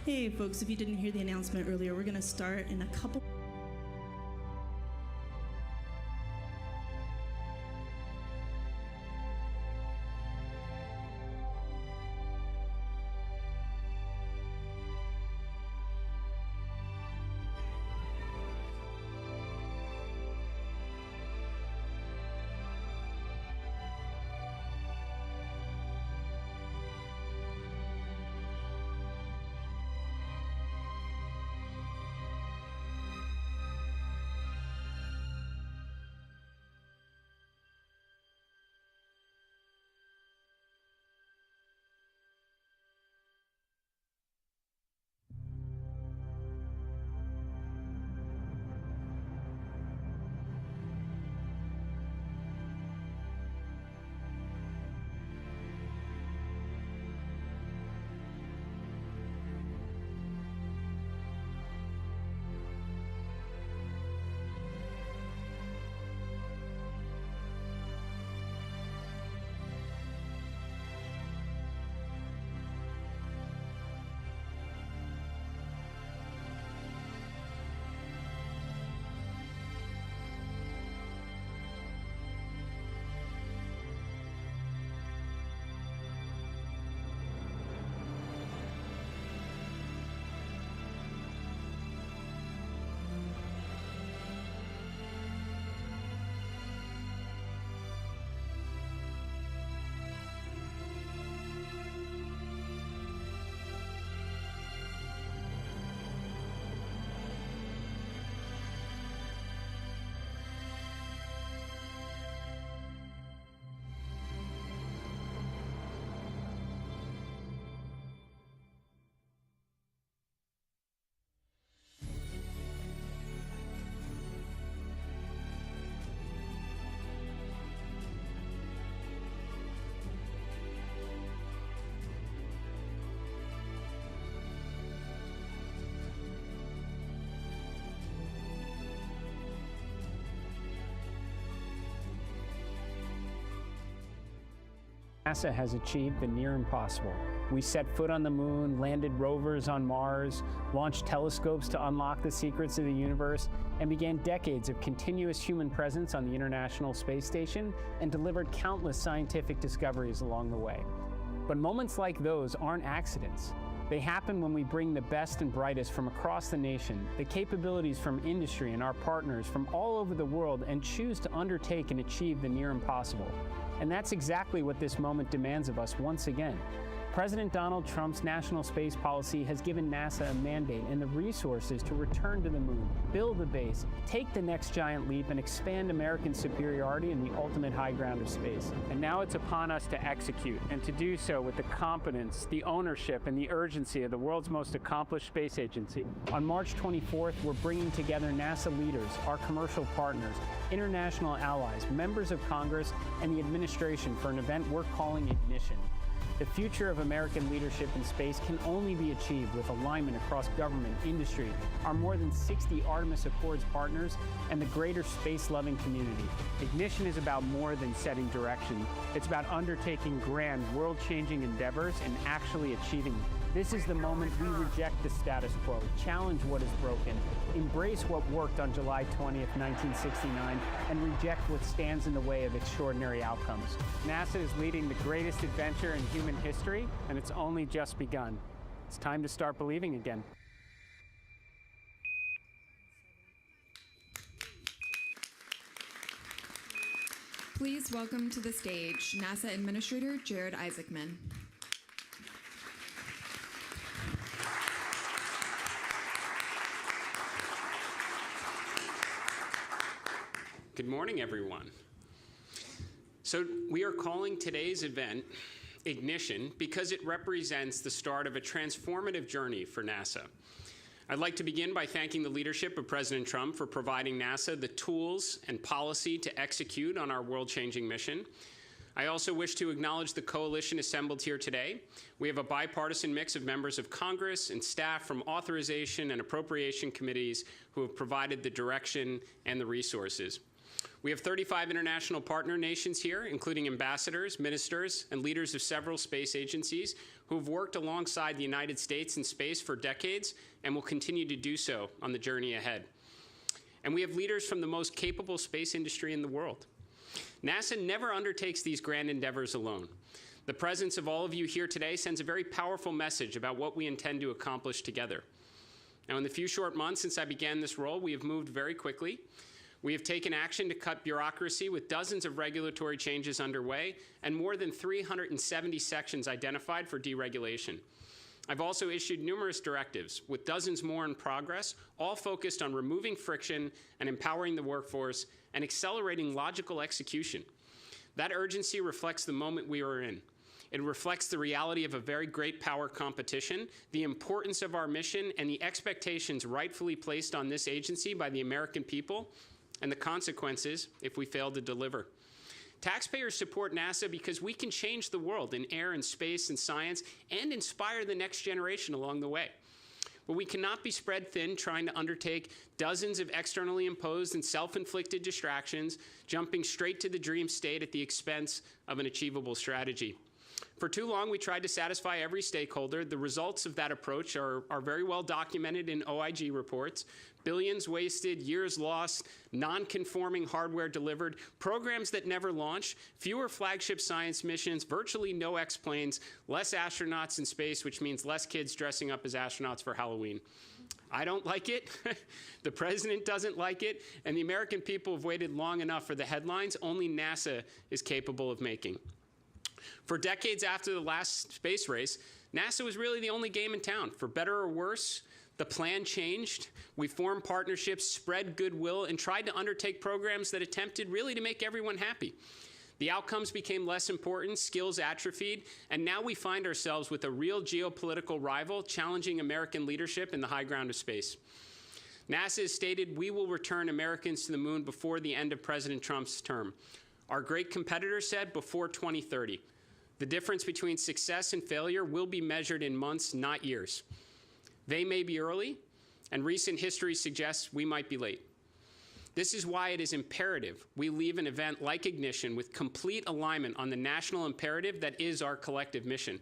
Hey folks, if you didn't hear the announcement earlier, we're going to start in a couple. NASA has achieved the near impossible. We set foot on the moon, landed rovers on Mars, launched telescopes to unlock the secrets of the universe, and began decades of continuous human presence on the International Space Station and delivered countless scientific discoveries along the way. But moments like those aren't accidents. They happen when we bring the best and brightest from across the nation, the capabilities from industry and our partners from all over the world, and choose to undertake and achieve the near impossible. And that's exactly what this moment demands of us once again. President Donald Trump's national space policy has given NASA a mandate and the resources to return to the moon, build the base, take the next giant leap, and expand American superiority in the ultimate high ground of space. And now it's upon us to execute, and to do so with the competence, the ownership, and the urgency of the world's most accomplished space agency. On March 24th, we're bringing together NASA leaders, our commercial partners, international allies, members of Congress, and the administration for an event we're calling Ignition. The future of American leadership in space can only be achieved with alignment across government, industry, our more than 60 Artemis Accords partners, and the greater space-loving community. Ignition is about more than setting direction. It's about undertaking grand, world-changing endeavors and actually achieving them. This is the moment we reject the status quo, challenge what is broken, embrace what worked on July 20th, 1969, and reject what stands in the way of extraordinary outcomes. NASA is leading the greatest adventure in human history, and it's only just begun. It's time to start believing again. Please welcome to the stage NASA Administrator Jared Isaacman. Good morning, everyone. So we are calling today's event Ignition because it represents the start of a transformative journey for NASA. I'd like to begin by thanking the leadership of President Trump for providing NASA the tools and policy to execute on our world-changing mission. I also wish to acknowledge the coalition assembled here today. We have a bipartisan mix of members of Congress and staff from authorization and appropriation committees who have provided the direction and the resources. We have 35 international partner nations here, including ambassadors, ministers, and leaders of several space agencies who have worked alongside the United States in space for decades and will continue to do so on the journey ahead. And we have leaders from the most capable space industry in the world. NASA never undertakes these grand endeavors alone. The presence of all of you here today sends a very powerful message about what we intend to accomplish together. Now, in the few short months since I began this role, we have moved very quickly. We have taken action to cut bureaucracy with dozens of regulatory changes underway and more than 370 sections identified for deregulation. I've also issued numerous directives, with dozens more in progress, all focused on removing friction and empowering the workforce and accelerating logical execution. That urgency reflects the moment we are in. It reflects the reality of a very great power competition, the importance of our mission, and the expectations rightfully placed on this agency by the American people, and the consequences if we fail to deliver. Taxpayers support NASA because we can change the world in air and space and science and inspire the next generation along the way. But we cannot be spread thin trying to undertake dozens of externally imposed and self-inflicted distractions, jumping straight to the dream state at the expense of an achievable strategy. For too long, we tried to satisfy every stakeholder. The results of that approach are very well documented in OIG reports. Billions wasted, years lost, non-conforming hardware delivered, programs that never launched, fewer flagship science missions, virtually no X-planes, less astronauts in space, which means less kids dressing up as astronauts for Halloween. I don't like it, the president doesn't like it, and the American people have waited long enough for the headlines only NASA is capable of making. For decades after the last space race, NASA was really the only game in town. For better or worse, the plan changed. We formed partnerships, spread goodwill, and tried to undertake programs that attempted really to make everyone happy. The outcomes became less important, skills atrophied, and now we find ourselves with a real geopolitical rival challenging American leadership in the high ground of space. NASA has stated we will return Americans to the moon before the end of President Trump's term. Our great competitor said before 2030. The difference between success and failure will be measured in months, not years. They may be early, and recent history suggests we might be late. This is why it is imperative we leave an event like Ignition with complete alignment on the national imperative that is our collective mission.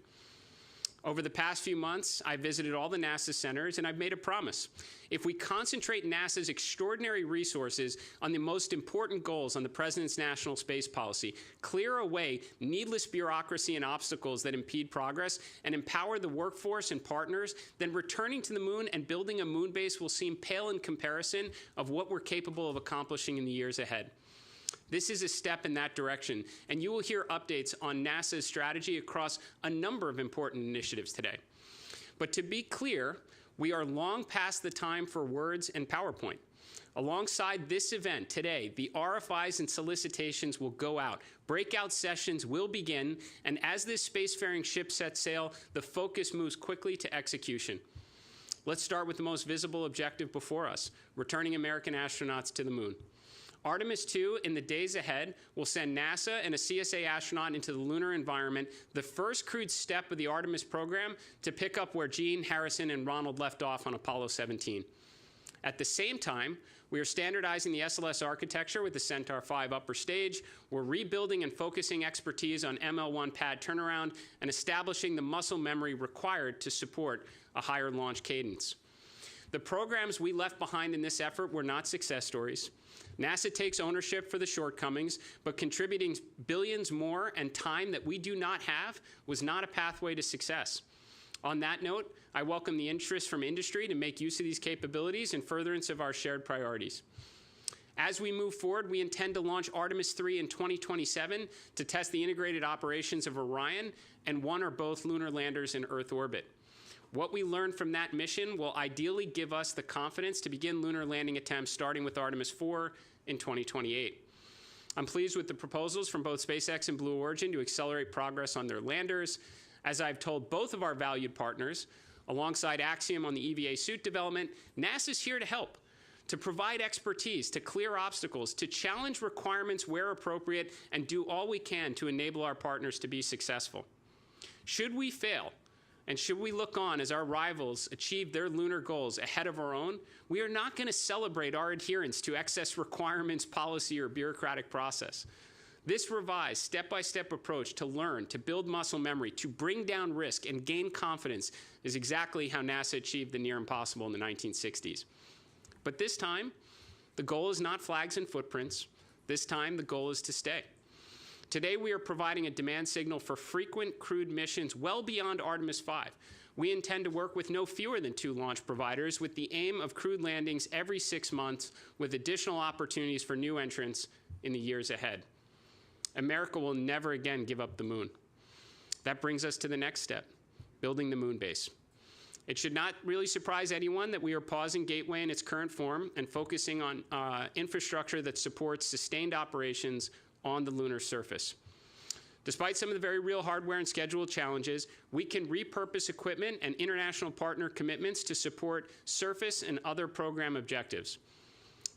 Over the past few months, I've visited all the NASA centers, and I've made a promise. If we concentrate NASA's extraordinary resources on the most important goals on the President's national space policy, clear away needless bureaucracy and obstacles that impede progress, and empower the workforce and partners, then returning to the moon and building a moon base will seem pale in comparison of what we're capable of accomplishing in the years ahead. This is a step in that direction, and you will hear updates on NASA's strategy across a number of important initiatives today. But to be clear, we are long past the time for words and PowerPoint. Alongside this event today, the RFIs and solicitations will go out, breakout sessions will begin, and as this spacefaring ship sets sail, the focus moves quickly to execution. Let's start with the most visible objective before us, returning American astronauts to the moon. Artemis II, in the days ahead, will send NASA and a CSA astronaut into the lunar environment, the first crewed step of the Artemis program to pick up where Gene, Harrison, and Ronald left off on Apollo 17. At the same time, we are standardizing the SLS architecture with the Centaur 5 upper stage. We're rebuilding and focusing expertise on ML1 pad turnaround and establishing the muscle memory required to support a higher launch cadence. The programs we left behind in this effort were not success stories. NASA takes ownership for the shortcomings, but contributing billions more and time that we do not have was not a pathway to success. On that note, I welcome the interest from industry to make use of these capabilities in furtherance of our shared priorities. As we move forward, we intend to launch Artemis III in 2027 to test the integrated operations of Orion and one or both lunar landers in Earth orbit. What we learn from that mission will ideally give us the confidence to begin lunar landing attempts starting with Artemis IV in 2028. I'm pleased with the proposals from both SpaceX and Blue Origin to accelerate progress on their landers. As I've told both of our valued partners, alongside Axiom on the EVA suit development, NASA's here to help, to provide expertise, to clear obstacles, to challenge requirements where appropriate, and do all we can to enable our partners to be successful. Should we fail, and should we look on as our rivals achieve their lunar goals ahead of our own, we are not going to celebrate our adherence to excess requirements, policy, or bureaucratic process. This revised, step-by-step approach to learn, to build muscle memory, to bring down risk and gain confidence is exactly how NASA achieved the near impossible in the 1960s. But this time, the goal is not flags and footprints. This time, the goal is to stay. Today, we are providing a demand signal for frequent crewed missions well beyond Artemis 5. We intend to work with no fewer than 2 launch providers with the aim of crewed landings every 6 months with additional opportunities for new entrants in the years ahead. America will never again give up the moon. That brings us to the next step, building the moon base. It should not really surprise anyone that we are pausing Gateway in its current form and focusing on infrastructure that supports sustained operations on the lunar surface. Despite some of the very real hardware and schedule challenges, we can repurpose equipment and international partner commitments to support surface and other program objectives.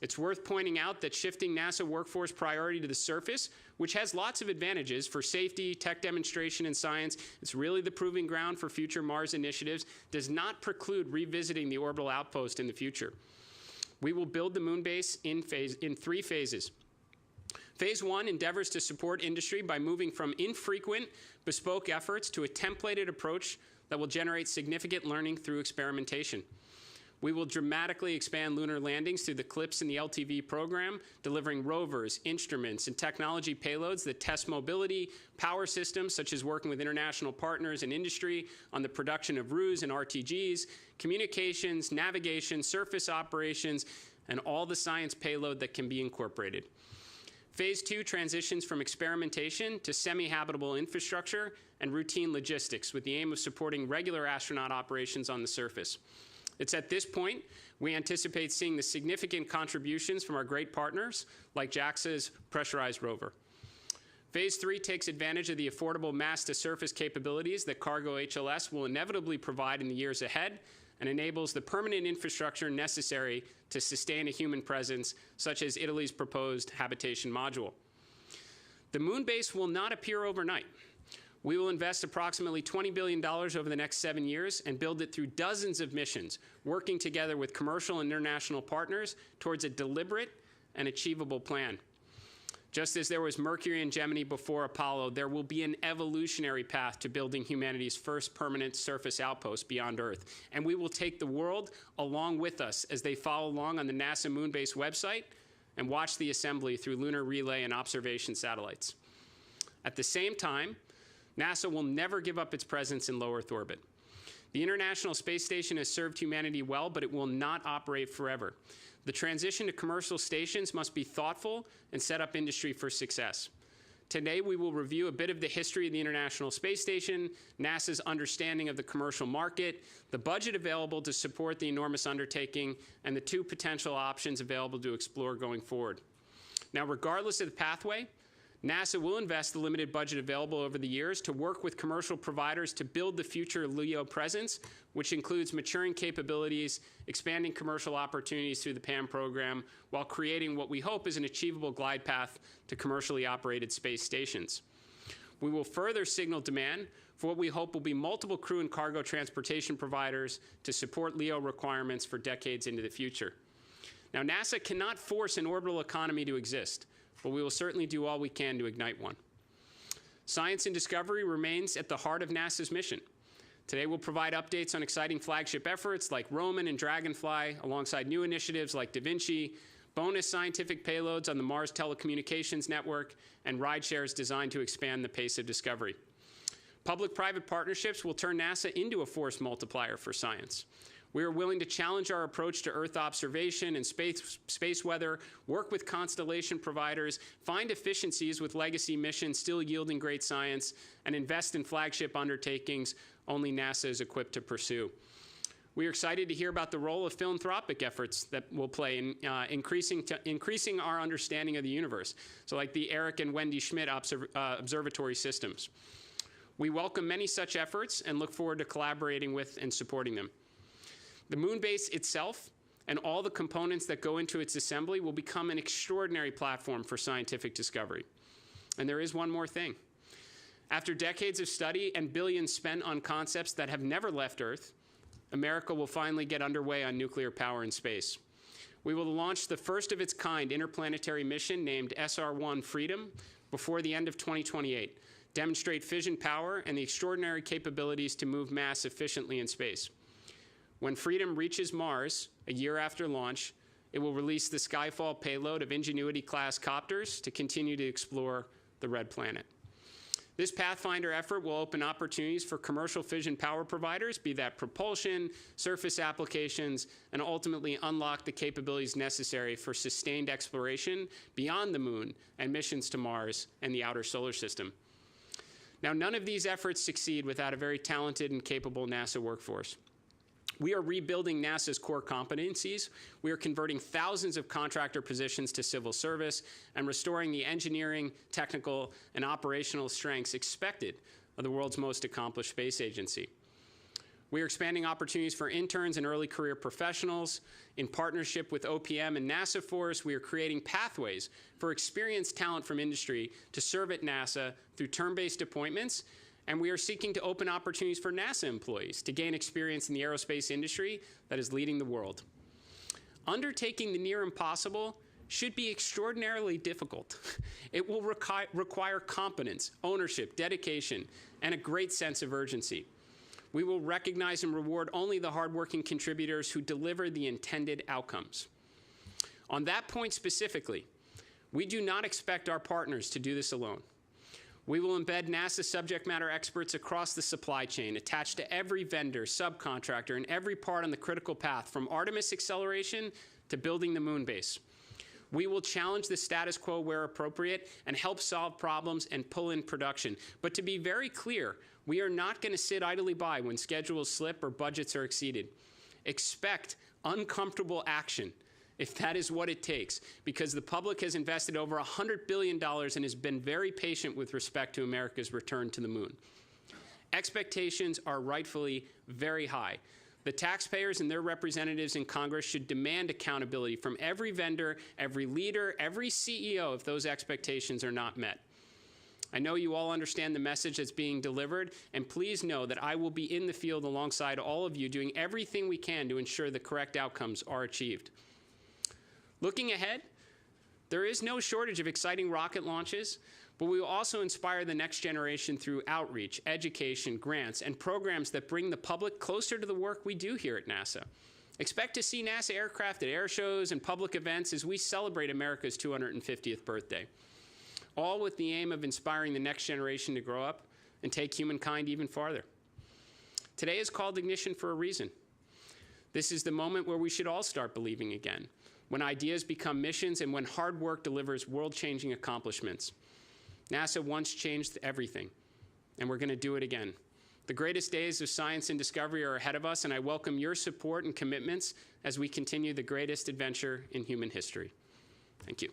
It's worth pointing out that shifting NASA workforce priority to the surface, which has lots of advantages for safety, tech demonstration, and science, it's really the proving ground for future Mars initiatives, does not preclude revisiting the orbital outpost in the future. We will build the moon base in 3 phases. Phase 1 endeavors to support industry by moving from infrequent, bespoke efforts to a templated approach that will generate significant learning through experimentation. We will dramatically expand lunar landings through the CLPS and the LTV program, delivering rovers, instruments, and technology payloads that test mobility, power systems, such as working with international partners and industry on the production of RUs and RTGs, communications, navigation, surface operations, and all the science payload that can be incorporated. Phase 2 transitions from experimentation to semi-habitable infrastructure and routine logistics with the aim of supporting regular astronaut operations on the surface. It's at this point we anticipate seeing the significant contributions from our great partners like JAXA's pressurized rover. Phase 3 takes advantage of the affordable mass-to-surface capabilities that cargo HLS will inevitably provide in the years ahead and enables the permanent infrastructure necessary to sustain a human presence, such as Italy's proposed habitation module. The moon base will not appear overnight. We will invest approximately $20 billion over the next 7 years and build it through dozens of missions, working together with commercial and international partners towards a deliberate and achievable plan. Just as there was Mercury and Gemini before Apollo, there will be an evolutionary path to building humanity's first permanent surface outpost beyond Earth. And we will take the world along with us as they follow along on the NASA Moonbase website and watch the assembly through lunar relay and observation satellites. At the same time, NASA will never give up its presence in low Earth orbit. The International Space Station has served humanity well, but it will not operate forever. The transition to commercial stations must be thoughtful and set up industry for success. Today, we will review a bit of the history of the International Space Station, NASA's understanding of the commercial market, the budget available to support the enormous undertaking, and the 2 potential options available to explore going forward. Now, regardless of the pathway, NASA will invest the limited budget available over the years to work with commercial providers to build the future LEO presence, which includes maturing capabilities, expanding commercial opportunities through the PAM program, while creating what we hope is an achievable glide path to commercially operated space stations. We will further signal demand for what we hope will be multiple crew and cargo transportation providers to support LEO requirements for decades into the future. Now, NASA cannot force an orbital economy to exist, but we will certainly do all we can to ignite one. Science and discovery remains at the heart of NASA's mission. Today we'll provide updates on exciting flagship efforts like Roman and Dragonfly, alongside new initiatives like Da Vinci, bonus scientific payloads on the Mars Telecommunications Network, and rideshares designed to expand the pace of discovery. Public-private partnerships will turn NASA into a force multiplier for science. We are willing to challenge our approach to Earth observation and space weather, work with constellation providers, find efficiencies with legacy missions still yielding great science, and invest in flagship undertakings only NASA is equipped to pursue. We are excited to hear about the role of philanthropic efforts that will play in increasing our understanding of the universe, so like the Eric and Wendy Schmidt observatory systems. We welcome many such efforts and look forward to collaborating with and supporting them. The moon base itself and all the components that go into its assembly will become an extraordinary platform for scientific discovery. And there is one more thing. After decades of study and billions spent on concepts that have never left Earth, America will finally get underway on nuclear power in space. We will launch the first of its kind interplanetary mission named SR-1 Freedom, before the end of 2028, demonstrate fission power and the extraordinary capabilities to move mass efficiently in space. When Freedom reaches Mars, a year after launch, it will release the Skyfall payload of Ingenuity-class copters to continue to explore the red planet. This Pathfinder effort will open opportunities for commercial fission power providers, be that propulsion, surface applications, and ultimately unlock the capabilities necessary for sustained exploration beyond the moon and missions to Mars and the outer solar system. Now, none of these efforts succeed without a very talented and capable NASA workforce. We are rebuilding NASA's core competencies. We are converting thousands of contractor positions to civil service and restoring the engineering, technical, and operational strengths expected of the world's most accomplished space agency. We are expanding opportunities for interns and early career professionals. In partnership with OPM and NASA Force, we are creating pathways for experienced talent from industry to serve at NASA through term-based appointments. And we are seeking to open opportunities for NASA employees to gain experience in the aerospace industry that is leading the world. Undertaking the near impossible should be extraordinarily difficult. It will require competence, ownership, dedication, and a great sense of urgency. We will recognize and reward only the hardworking contributors who deliver the intended outcomes. On that point specifically, we do not expect our partners to do this alone. We will embed NASA subject matter experts across the supply chain, attached to every vendor, subcontractor, and every part on the critical path, from Artemis acceleration to building the moon base. We will challenge the status quo where appropriate and help solve problems and pull in production. But to be very clear, we are not going to sit idly by when schedules slip or budgets are exceeded. Expect uncomfortable action, if that is what it takes, because the public has invested over $100 billion and has been very patient with respect to America's return to the moon. Expectations are rightfully very high. The taxpayers and their representatives in Congress should demand accountability from every vendor, every leader, every CEO if those expectations are not met. I know you all understand the message that's being delivered, and please know that I will be in the field alongside all of you, doing everything we can to ensure the correct outcomes are achieved. Looking ahead, there is no shortage of exciting rocket launches, but we will also inspire the next generation through outreach, education, grants, and programs that bring the public closer to the work we do here at NASA. Expect to see NASA aircraft at air shows and public events as we celebrate America's 250th birthday, all with the aim of inspiring the next generation to grow up and take humankind even farther. Today is called Ignition for a reason. This is the moment where we should all start believing again, when ideas become missions and when hard work delivers world-changing accomplishments. NASA once changed everything, and we're going to do it again. The greatest days of science and discovery are ahead of us, and I welcome your support and commitments as we continue the greatest adventure in human history. Thank you.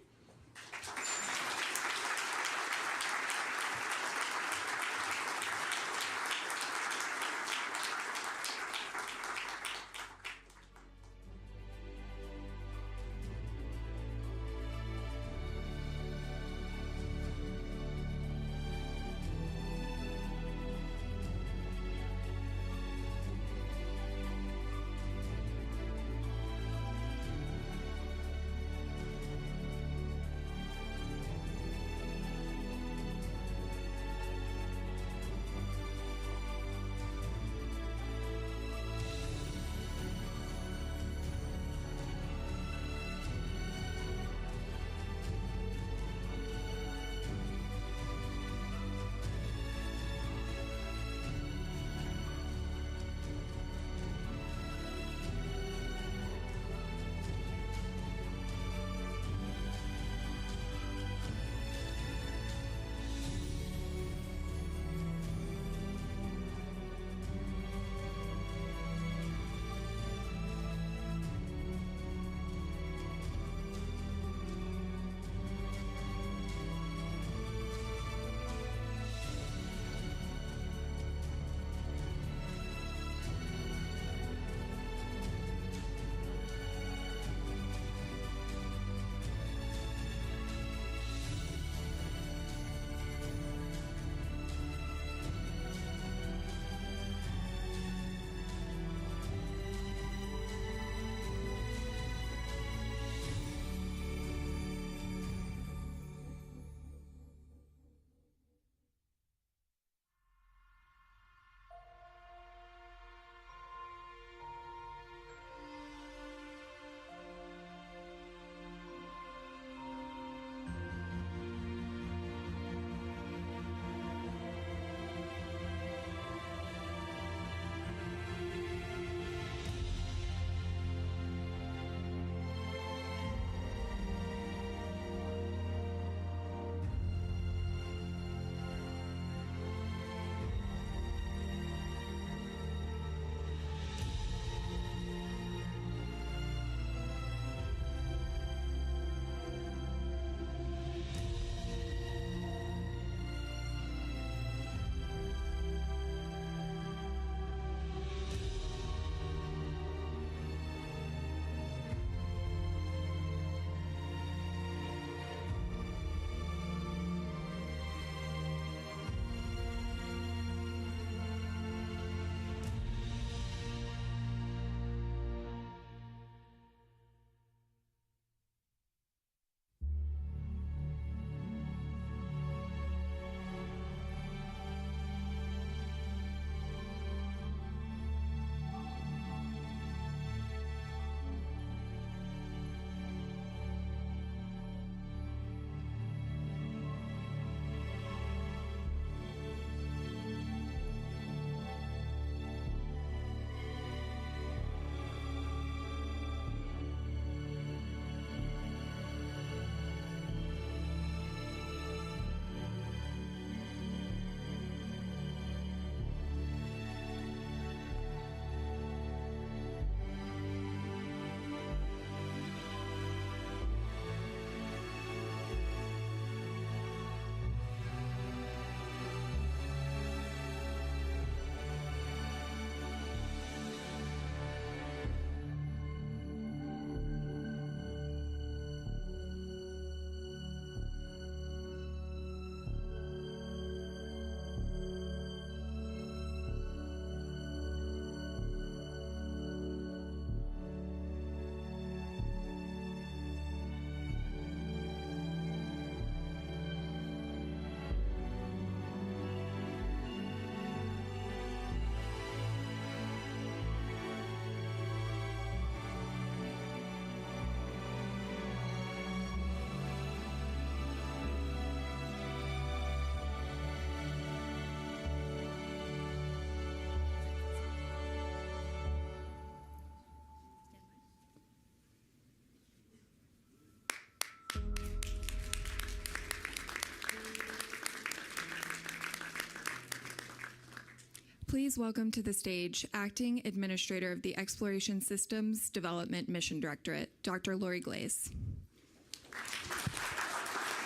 Please welcome to the stage Acting Administrator of the Exploration Systems Development Mission Directorate, Dr. Lori Glaze.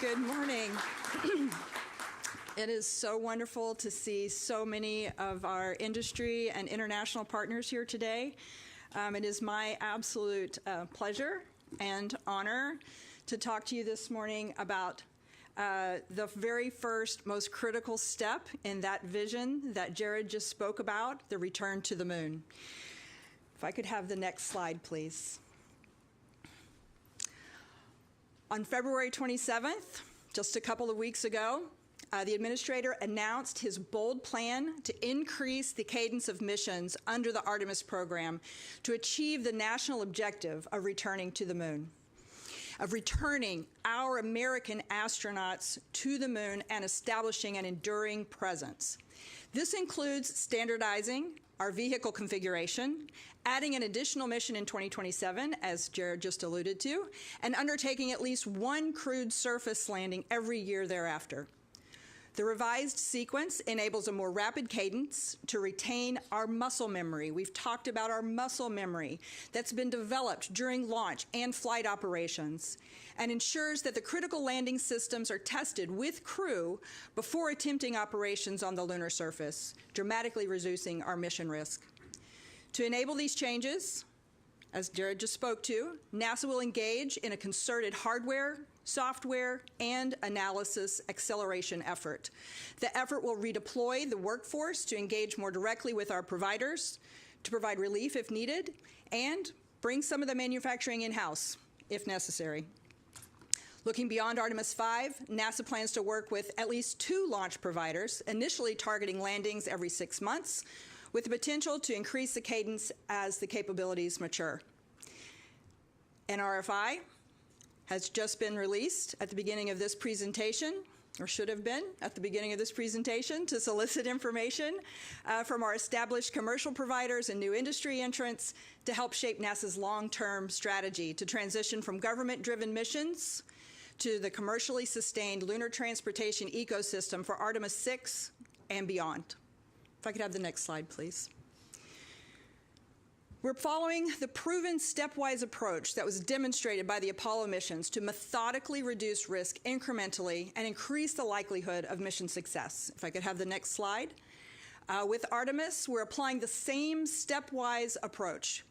Good morning. It is so wonderful to see so many of our industry and international partners here today. It is my absolute pleasure and honor to talk to you this morning about the very first, most critical step in that vision that Jared just spoke about, the return to the moon. If I could have the next slide, please. On February 27th, just a couple of weeks ago, the administrator announced his bold plan to increase the cadence of missions under the Artemis program to achieve the national objective of returning to the moon, of returning our American astronauts to the moon and establishing an enduring presence. This includes standardizing our vehicle configuration, adding an additional mission in 2027, as Jared just alluded to, and undertaking at least one crewed surface landing every year thereafter. The revised sequence enables a more rapid cadence to retain our muscle memory. We've talked about our muscle memory that's been developed during launch and flight operations, and ensures that the critical landing systems are tested with crew before attempting operations on the lunar surface, dramatically reducing our mission risk. To enable these changes, as Jared just spoke to, NASA will engage in a concerted hardware, software, and analysis acceleration effort. The effort will redeploy the workforce to engage more directly with our providers, to provide relief if needed, and bring some of the manufacturing in-house if necessary. Looking beyond Artemis 5, NASA plans to work with at least 2 launch providers, initially targeting landings every 6 months, with the potential to increase the cadence as the capabilities mature. NRFI has just been released at the beginning of this presentation, or should have been at the beginning of this presentation, to solicit information from our established commercial providers and new industry entrants to help shape NASA's long-term strategy to transition from government-driven missions to the commercially sustained lunar transportation ecosystem for Artemis 6 and beyond. If I could have the next slide, please. We're following the proven stepwise approach that was demonstrated by the Apollo missions to methodically reduce risk incrementally and increase the likelihood of mission success. If I could have the next slide. With Artemis, we're applying the same stepwise approach.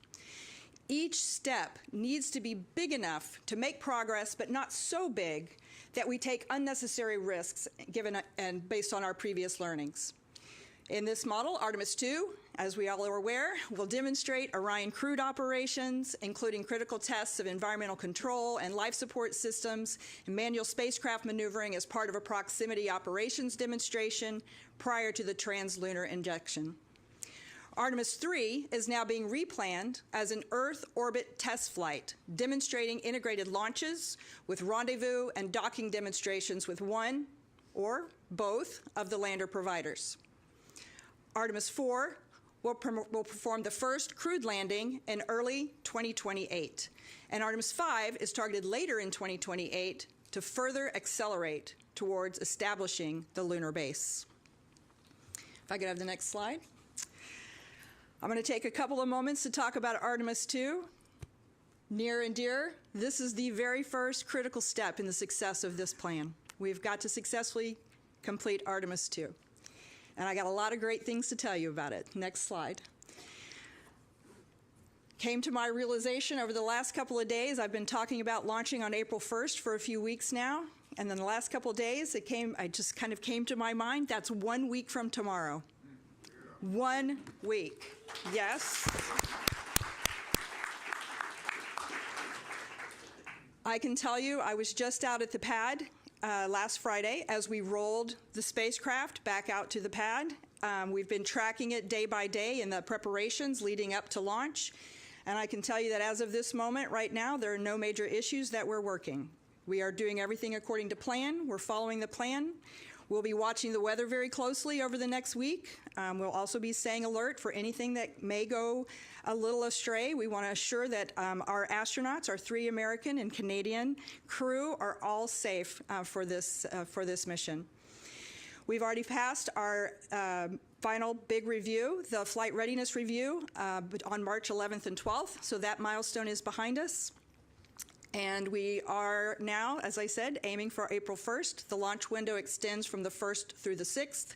Each step needs to be big enough to make progress, but not so big that we take unnecessary risks given and based on our previous learnings. In this model, Artemis 2, as we all are aware, will demonstrate Orion crewed operations, including critical tests of environmental control and life support systems, and manual spacecraft maneuvering as part of a proximity operations demonstration prior to the translunar injection. Artemis 3 is now being replanned as an Earth orbit test flight, demonstrating integrated launches with rendezvous and docking demonstrations with one or both of the lander providers. Artemis 4 will perform the first crewed landing in early 2028, and Artemis 5 is targeted later in 2028 to further accelerate towards establishing the lunar base. If I could have the next slide. I'm going to take a couple of moments to talk about Artemis 2. Near and dear, this is the very first critical step in the success of this plan. We've got to successfully complete Artemis 2. And I got a lot of great things to tell you about it. Next slide. Came to my realization over the last couple of days. I've been talking about launching on April 1st for a few weeks now. And then the last couple of days, I just kind of came to my mind, that's 1 week from tomorrow. 1 week. Yes. I can tell you, I was just out at the pad last Friday as we rolled the spacecraft back out to the pad. We've been tracking it day by day in the preparations leading up to launch. And I can tell you that as of this moment right now, there are no major issues that we're working. We are doing everything according to plan. We're following the plan. We'll be watching the weather very closely over the next week. We'll also be staying alert for anything that may go a little astray. We want to assure that our astronauts, our 3 American and Canadian crew, are all safe for this mission. We've already passed our final big review, the flight readiness review, on March 11th and 12th, so that milestone is behind us. And we are now, as I said, aiming for April 1st. The launch window extends from the 1st through the 6th,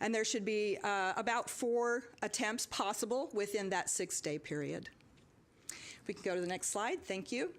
and there should be about 4 attempts possible within that 6-day period. We can go to the next slide. Thank you.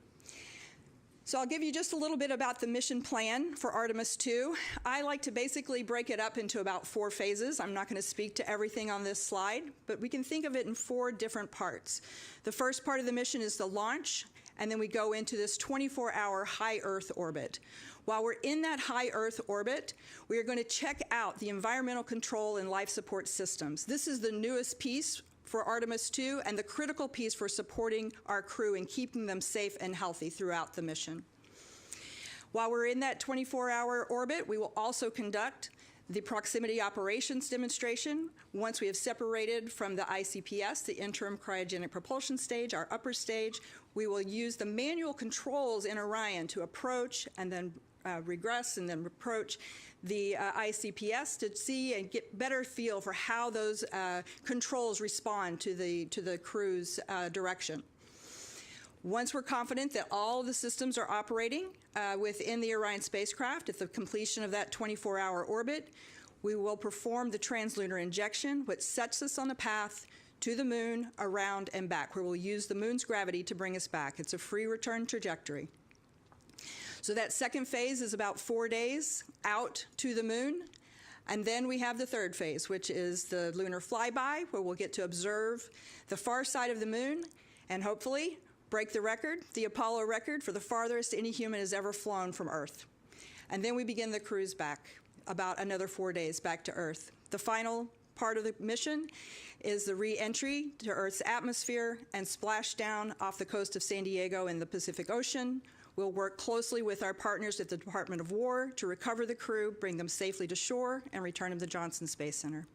So I'll give you just a little bit about the mission plan for Artemis II. I like to basically break it up into about 4 phases. I'm not going to speak to everything on this slide, but we can think of it in 4 different parts. The first part of the mission is the launch, and then we go into this 24-hour high Earth orbit. While we're in that high Earth orbit, we are going to check out the environmental control and life support systems. This is the newest piece for Artemis II and the critical piece for supporting our crew and keeping them safe and healthy throughout the mission. While we're in that 24-hour orbit, we will also conduct the proximity operations demonstration. Once we have separated from the ICPS, the interim cryogenic propulsion stage, our upper stage, we will use the manual controls in Orion to approach and then regress and then approach the ICPS to see and get better feel for how those controls respond to the crew's direction. Once we're confident that all of the systems are operating within the Orion spacecraft at the completion of that 24-hour orbit, we will perform the translunar injection, which sets us on the path to the moon, around, and back, where we'll use the moon's gravity to bring us back. It's a free return trajectory. So that second phase is about 4 days out to the moon. And then we have the third phase, which is the lunar flyby, where we'll get to observe the far side of the moon and hopefully break the record, the Apollo record, for the farthest any human has ever flown from Earth. And then we begin the cruise back, about another 4 days back to Earth. The final part of the mission is the re-entry to Earth's atmosphere and splashdown off the coast of San Diego in the Pacific Ocean. We'll work closely with our partners at the Department of War to recover the crew, bring them safely to shore, and return them to Johnson Space Center.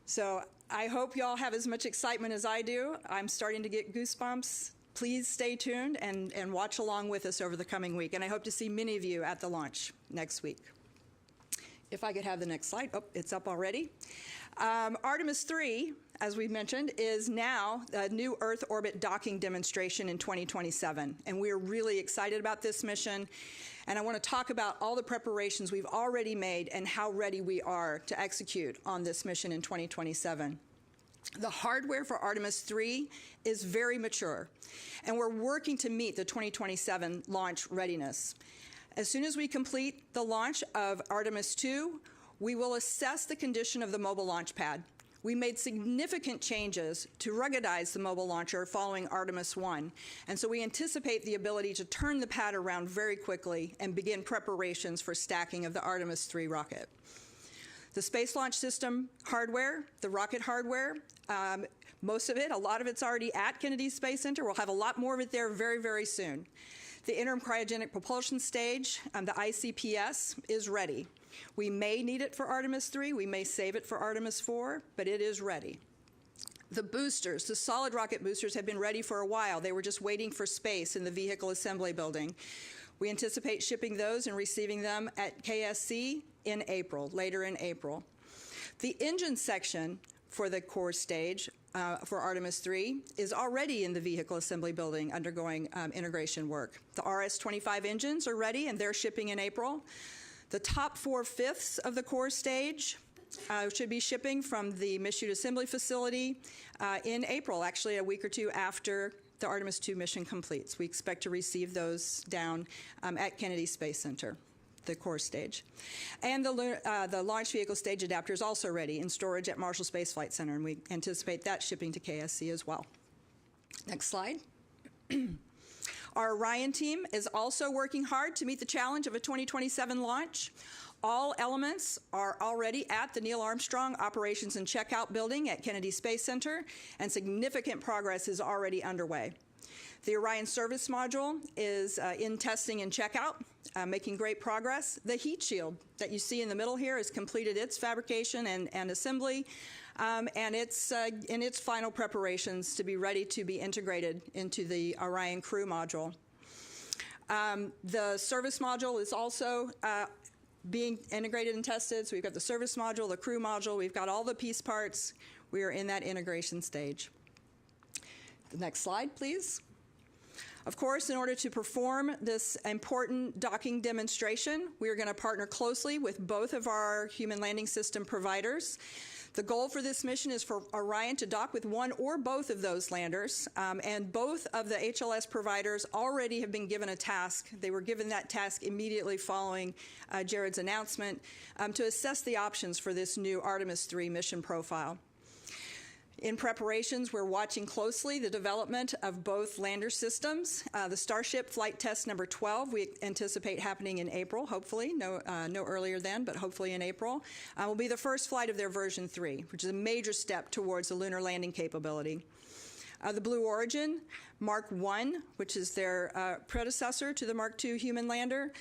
So I hope you all have as much excitement as I do. I'm starting to get goosebumps. Please stay tuned and watch along with us over the coming week. And I hope to see many of you at the launch next week. If I could have the next slide. Oh, it's up already. Artemis III, as we mentioned, is now a new Earth orbit docking demonstration in 2027. And we're really excited about this mission. And I want to talk about all the preparations we've already made and how ready we are to execute on this mission in 2027. The hardware for Artemis III is very mature, and we're working to meet the 2027 launch readiness. As soon as we complete the launch of Artemis II, we will assess the condition of the mobile launch pad. We made significant changes to ruggedize the mobile launcher following Artemis I, and so we anticipate the ability to turn the pad around very quickly and begin preparations for stacking of the Artemis III rocket. The Space Launch System hardware, the rocket hardware, most of it, a lot of it's already at Kennedy Space Center. We'll have a lot more of it there very, very soon. The interim cryogenic propulsion stage, the ICPS, is ready. We may need it for Artemis III, we may save it for Artemis IV, but it is ready. The boosters, the solid rocket boosters, have been ready for a while. They were just waiting for space in the vehicle assembly building. We anticipate shipping those and receiving them at KSC in April, later in April. The engine section for the core stage for Artemis III is already in the vehicle assembly building undergoing integration work. The RS-25 engines are ready and they're shipping in April. The top 4/5 of the core stage should be shipping from the Michoud Assembly Facility in April, actually a week or two after the Artemis II mission completes. We expect to receive those down at Kennedy Space Center, the core stage. And the launch vehicle stage adapter is also ready in storage at Marshall Space Flight Center, and we anticipate that shipping to KSC as well. Next slide. Our Orion team is also working hard to meet the challenge of a 2027 launch. All elements are already at the Neil Armstrong Operations and Checkout Building at Kennedy Space Center, and significant progress is already underway. The Orion service module is in testing and checkout, making great progress. The heat shield that you see in the middle here has completed its fabrication and assembly, and it's in its final preparations to be ready to be integrated into the Orion crew module. The service module is also being integrated and tested. So we've got the service module, the crew module, we've got all the piece parts. We are in that integration stage. The next slide, please. Of course, in order to perform this important docking demonstration, we are going to partner closely with both of our human landing system providers. The goal for this mission is for Orion to dock with one or both of those landers, and both of the HLS providers already have been given a task. They were given that task immediately following Jared's announcement to assess the options for this new Artemis III mission profile. In preparations, we're watching closely the development of both lander systems. The Starship Flight Test number 12, we anticipate happening in April, hopefully, no earlier than, but hopefully in April, will be the first flight of their version 3, which is a major step towards the lunar landing capability. The Blue Origin Mark I, which is their predecessor to the Mark II human lander.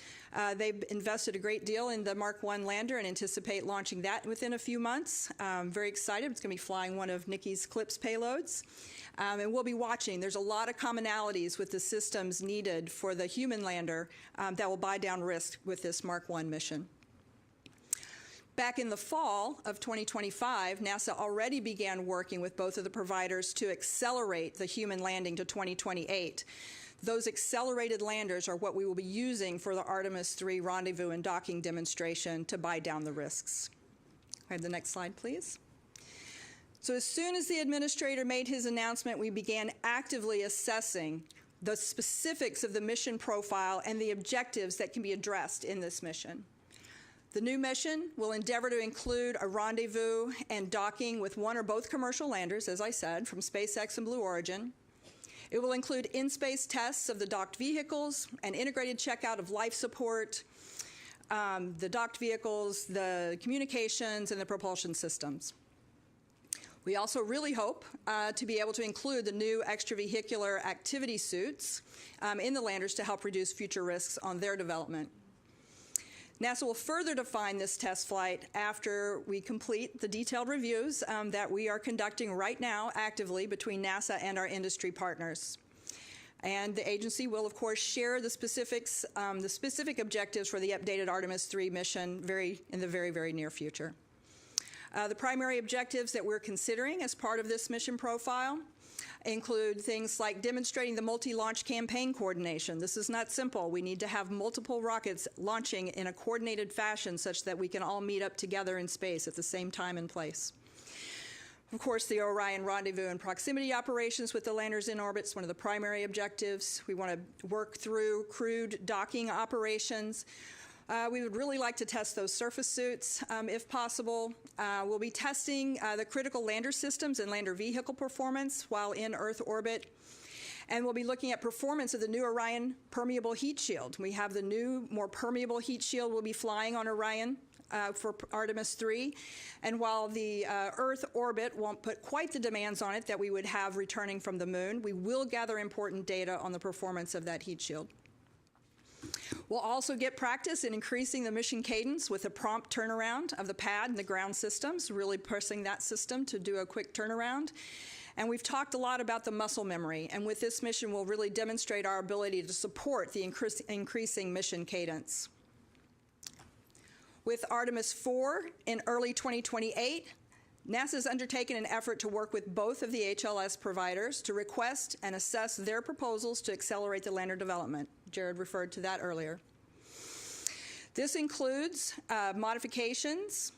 They've invested a great deal in the Mark I lander and anticipate launching that within a few months. Very excited. It's going to be flying one of Nikki's CLPS payloads. And we'll be watching. There's a lot of commonalities with the systems needed for the human lander that will buy down risk with this Mark I mission. Back in the fall of 2025, NASA already began working with both of the providers to accelerate the human landing to 2028. Those accelerated landers are what we will be using for the Artemis III rendezvous and docking demonstration to buy down the risks. I have the next slide, please. So as soon as the administrator made his announcement, we began actively assessing the specifics of the mission profile and the objectives that can be addressed in this mission. The new mission will endeavor to include a rendezvous and docking with one or both commercial landers, as I said, from SpaceX and Blue Origin. It will include in-space tests of the docked vehicles, an integrated checkout of life support, the docked vehicles, the communications, and the propulsion systems. We also really hope to be able to include the new extravehicular activity suits in the landers to help reduce future risks on their development. NASA will further define this test flight after we complete the detailed reviews that we are conducting right now actively between NASA and our industry partners. And the agency will, of course, share the specifics, the specific objectives for the updated Artemis III mission in the very, very near future. The primary objectives that we're considering as part of this mission profile include things like demonstrating the multi-launch campaign coordination. This is not simple. We need to have multiple rockets launching in a coordinated fashion such that we can all meet up together in space at the same time and place. Of course, the Orion rendezvous and proximity operations with the landers in orbit is one of the primary objectives. We want to work through crewed docking operations. We would really like to test those surface suits if possible. We'll be testing the critical lander systems and lander vehicle performance while in Earth orbit. And we'll be looking at performance of the new Orion permeable heat shield. We have the new, more permeable heat shield we'll be flying on Orion for Artemis III. And while the Earth orbit won't put quite the demands on it that we would have returning from the moon, we will gather important data on the performance of that heat shield. We'll also get practice in increasing the mission cadence with a prompt turnaround of the pad and the ground systems, really pressing that system to do a quick turnaround. And we've talked a lot about the muscle memory, and with this mission, we'll really demonstrate our ability to support the increasing mission cadence. With Artemis IV in early 2028, NASA's undertaken an effort to work with both of the HLS providers to request and assess their proposals to accelerate the lander development. Jared referred to that earlier. This includes modifications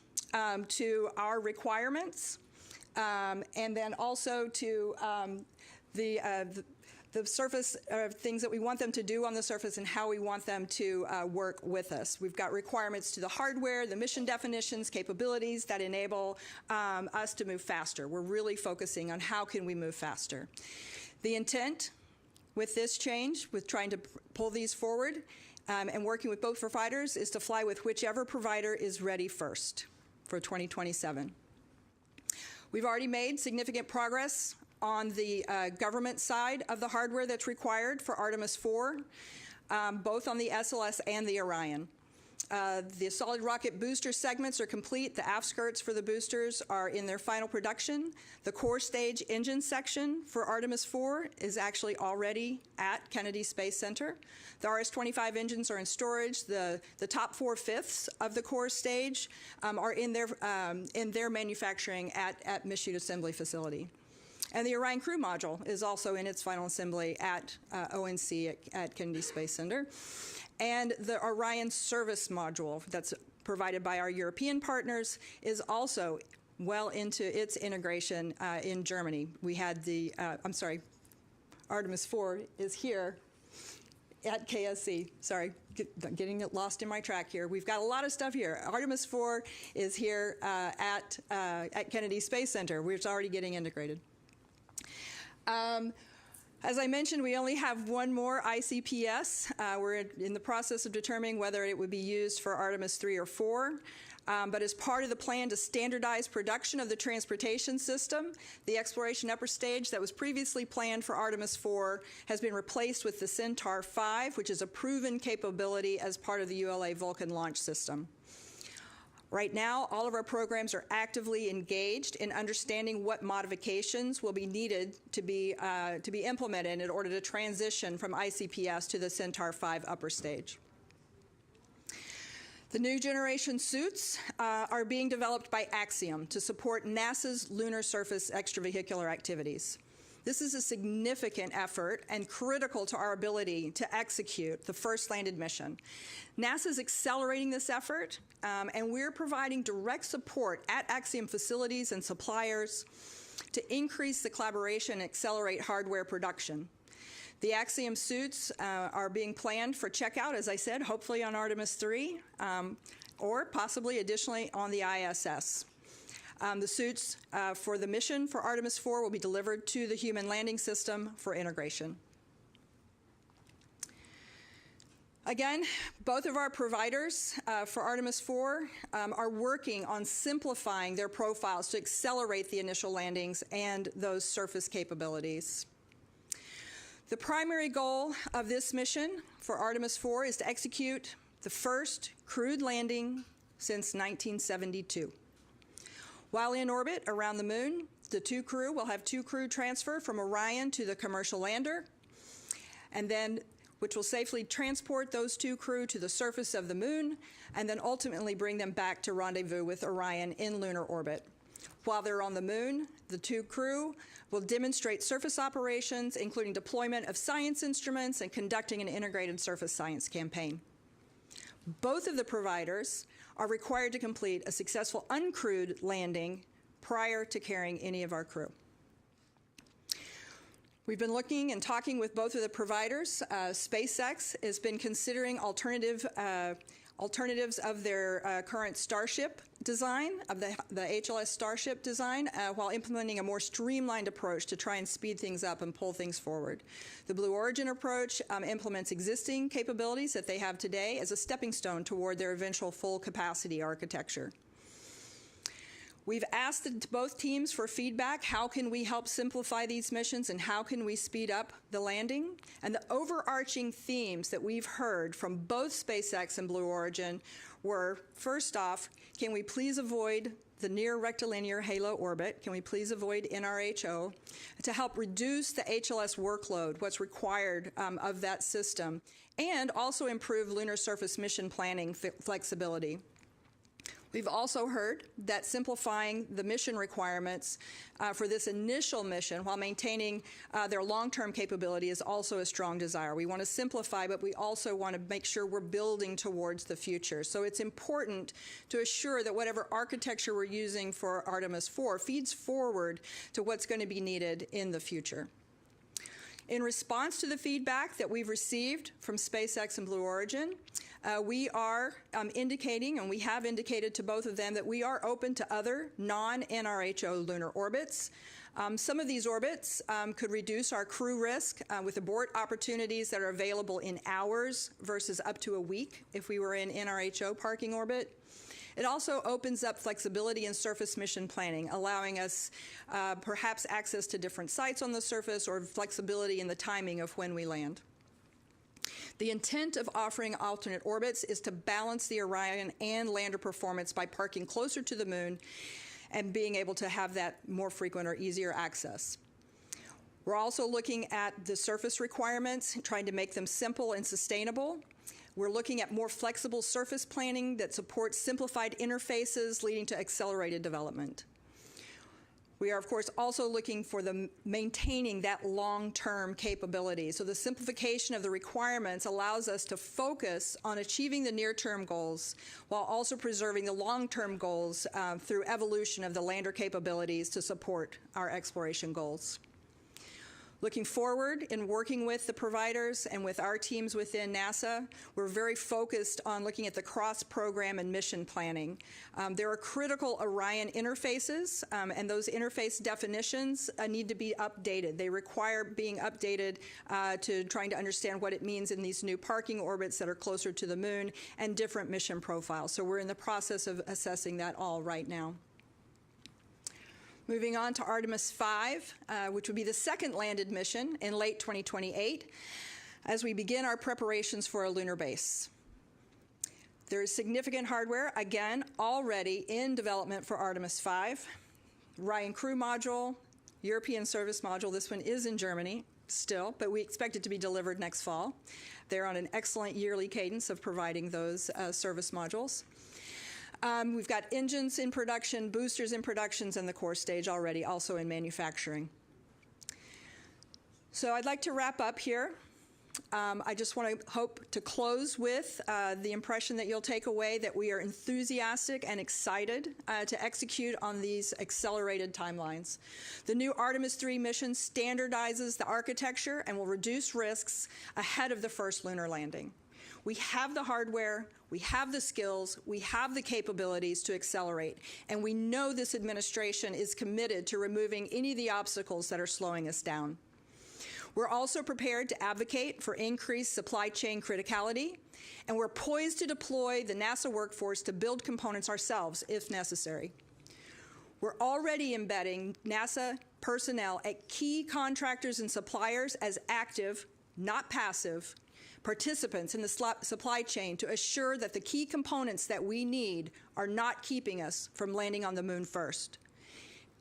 to our requirements and then also to the surface things that we want them to do on the surface and how we want them to work with us. We've got requirements to the hardware, the mission definitions, capabilities that enable us to move faster. We're really focusing on how can we move faster. The intent with this change, with trying to pull these forward and working with both providers, is to fly with whichever provider is ready first for 2027. We've already made significant progress on the government side of the hardware that's required for Artemis IV, both on the SLS and the Orion. The solid rocket booster segments are complete. The aft skirts for the boosters are in their final production. The core stage engine section for Artemis 4 is actually already at Kennedy Space Center. The RS-25 engines are in storage. The top 4/5 of the core stage are in their manufacturing at Michoud Assembly Facility. And the Orion Crew Module is also in its final assembly at ONC at Kennedy Space Center. And the Orion Service Module that's provided by our European partners is also well into its integration in Germany. We had Artemis 4 is here at KSC. Sorry, getting lost in my track here. We've got a lot of stuff here. Artemis 4 is here at Kennedy Space Center. We're already getting integrated. As I mentioned, we only have one more ICPS. We're in the process of determining whether it would be used for Artemis 3 or 4. But as part of the plan to standardize production of the transportation system, the exploration upper stage that was previously planned for Artemis 4 has been replaced with the Centaur 5, which is a proven capability as part of the ULA Vulcan launch system. Right now, all of our programs are actively engaged in understanding what modifications will be needed to be implemented in order to transition from ICPS to the Centaur 5 upper stage. The new generation suits are being developed by Axiom to support NASA's lunar surface extravehicular activities. This is a significant effort and critical to our ability to execute the first landed mission. NASA is accelerating this effort, and we're providing direct support at Axiom facilities and suppliers to increase the collaboration and accelerate hardware production. The Axiom suits are being planned for checkout, as I said, hopefully on Artemis 3, or possibly additionally on the ISS. The suits for the mission for Artemis 4 will be delivered to the Human Landing System for integration. Again, both of our providers for Artemis 4 are working on simplifying their profiles to accelerate the initial landings and those surface capabilities. The primary goal of this mission for Artemis 4 is to execute the first crewed landing since 1972. While in orbit around the moon, the two crew will have two crew transfer from Orion to the commercial lander, and then which will safely transport those two crew to the surface of the moon, and then ultimately bring them back to rendezvous with Orion in lunar orbit. While they're on the moon, the two crew will demonstrate surface operations, including deployment of science instruments and conducting an integrated surface science campaign. Both of the providers are required to complete a successful uncrewed landing prior to carrying any of our crew. We've been looking and talking with both of the providers. SpaceX has been considering alternatives of their current Starship design, of the HLS Starship design, while implementing a more streamlined approach to try and speed things up and pull things forward. The Blue Origin approach implements existing capabilities that they have today as a stepping stone toward their eventual full capacity architecture. We've asked both teams for feedback. How can we help simplify these missions, and how can we speed up the landing? And the overarching themes that we've heard from both SpaceX and Blue Origin were, first off, can we please avoid the near rectilinear halo orbit? Can we please avoid NRHO to help reduce the HLS workload, what's required of that system, and also improve lunar surface mission planning flexibility? We've also heard that simplifying the mission requirements for this initial mission while maintaining their long-term capability is also a strong desire. We want to simplify, but we also want to make sure we're building towards the future. So it's important to assure that whatever architecture we're using for Artemis 4 feeds forward to what's going to be needed in the future. In response to the feedback that we've received from SpaceX and Blue Origin, we are indicating, and we have indicated to both of them, that we are open to other non-NRHO lunar orbits. Some of these orbits could reduce our crew risk with abort opportunities that are available in hours versus up to a week if we were in NRHO parking orbit. It also opens up flexibility in surface mission planning, allowing us perhaps access to different sites on the surface or flexibility in the timing of when we land. The intent of offering alternate orbits is to balance the Orion and lander performance by parking closer to the moon and being able to have that more frequent or easier access. We're also looking at the surface requirements, trying to make them simple and sustainable. We're looking at more flexible surface planning that supports simplified interfaces, leading to accelerated development. We are, of course, also looking for maintaining that long-term capability. So the simplification of the requirements allows us to focus on achieving the near-term goals while also preserving the long-term goals through evolution of the lander capabilities to support our exploration goals. Looking forward in working with the providers and with our teams within NASA, we're very focused on looking at the cross-program and mission planning. There are critical Orion interfaces, and those interface definitions need to be updated. They require being updated to trying to understand what it means in these new parking orbits that are closer to the moon and different mission profiles. So we're in the process of assessing that all right now. Moving on to Artemis 5, which would be the second landed mission in late 2028, as we begin our preparations for a lunar base. There is significant hardware, again, already in development for Artemis 5. Orion Crew Module, European Service Module, this one is in Germany still, but we expect it to be delivered next fall. They're on an excellent yearly cadence of providing those service modules. We've got engines in production, boosters in productions, and the core stage already also in manufacturing. So I'd like to wrap up here. I just want to hope to close with the impression that you'll take away that we are enthusiastic and excited to execute on these accelerated timelines. The new Artemis 3 mission standardizes the architecture and will reduce risks ahead of the first lunar landing. We have the hardware, we have the skills, we have the capabilities to accelerate, and we know this administration is committed to removing any of the obstacles that are slowing us down. We're also prepared to advocate for increased supply chain criticality, and we're poised to deploy the NASA workforce to build components ourselves if necessary. We're already embedding NASA personnel at key contractors and suppliers as active, not passive, participants in the supply chain to assure that the key components that we need are not keeping us from landing on the moon first.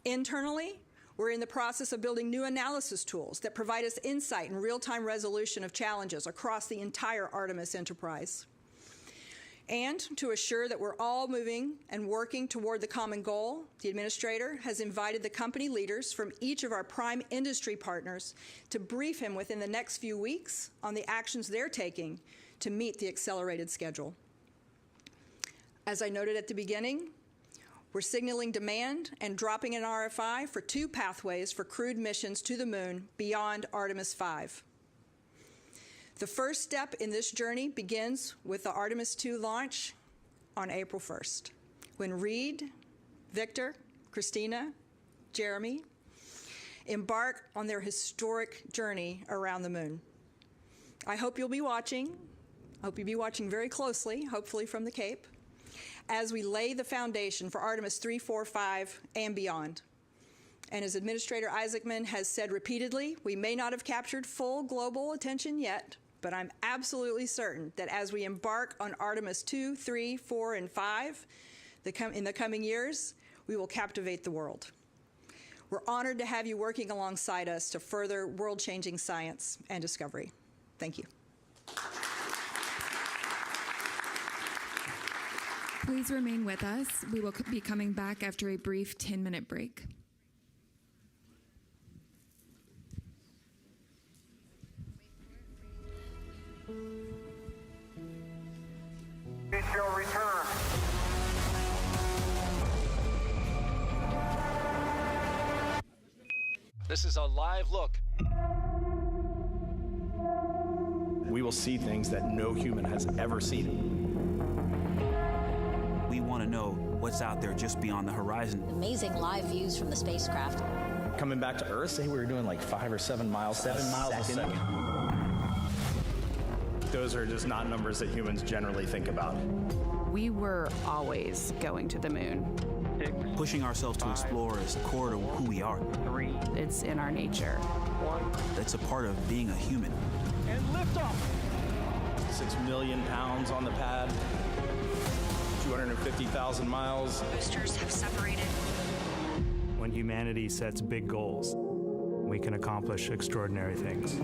Internally, we're in the process of building new analysis tools that provide us insight and real-time resolution of challenges across the entire Artemis enterprise. And to assure that we're all moving and working toward the common goal, the administrator has invited the company leaders from each of our prime industry partners to brief him within the next few weeks on the actions they're taking to meet the accelerated schedule. As I noted at the beginning, we're signaling demand and dropping an RFI for 2 pathways for crewed missions to the moon beyond Artemis 5. The first step in this journey begins with the Artemis 2 launch on April 1st, when Reed, Victor, Christina, Jeremy embark on their historic journey around the moon. I hope you'll be watching. I hope you'll be watching very closely, hopefully from the Cape, as we lay the foundation for Artemis 3, 4, 5, and beyond. And as Administrator Isaacman has said repeatedly, we may not have captured full global attention yet, but I'm absolutely certain that as we embark on Artemis 2, 3, 4, and 5 in the coming years, we will captivate the world. We're honored to have you working alongside us to further world-changing science and discovery. Thank you. Please remain with us. We will be coming back after a brief 10-minute break. We shall return. This is a live look. We will see things that no human has ever seen. We want to know what's out there just beyond the horizon. Amazing live views from the spacecraft. Coming back to Earth, say we were doing like 5 or 7 miles a second. Those are just not numbers that humans generally think about. We were always going to the moon. Pushing ourselves to explore is core to who we are. It's in our nature. That's a part of being a human. And lift off. 1.6 million pounds on the pad, 250,000 miles. Boosters have separated. When humanity sets big goals, we can accomplish extraordinary things.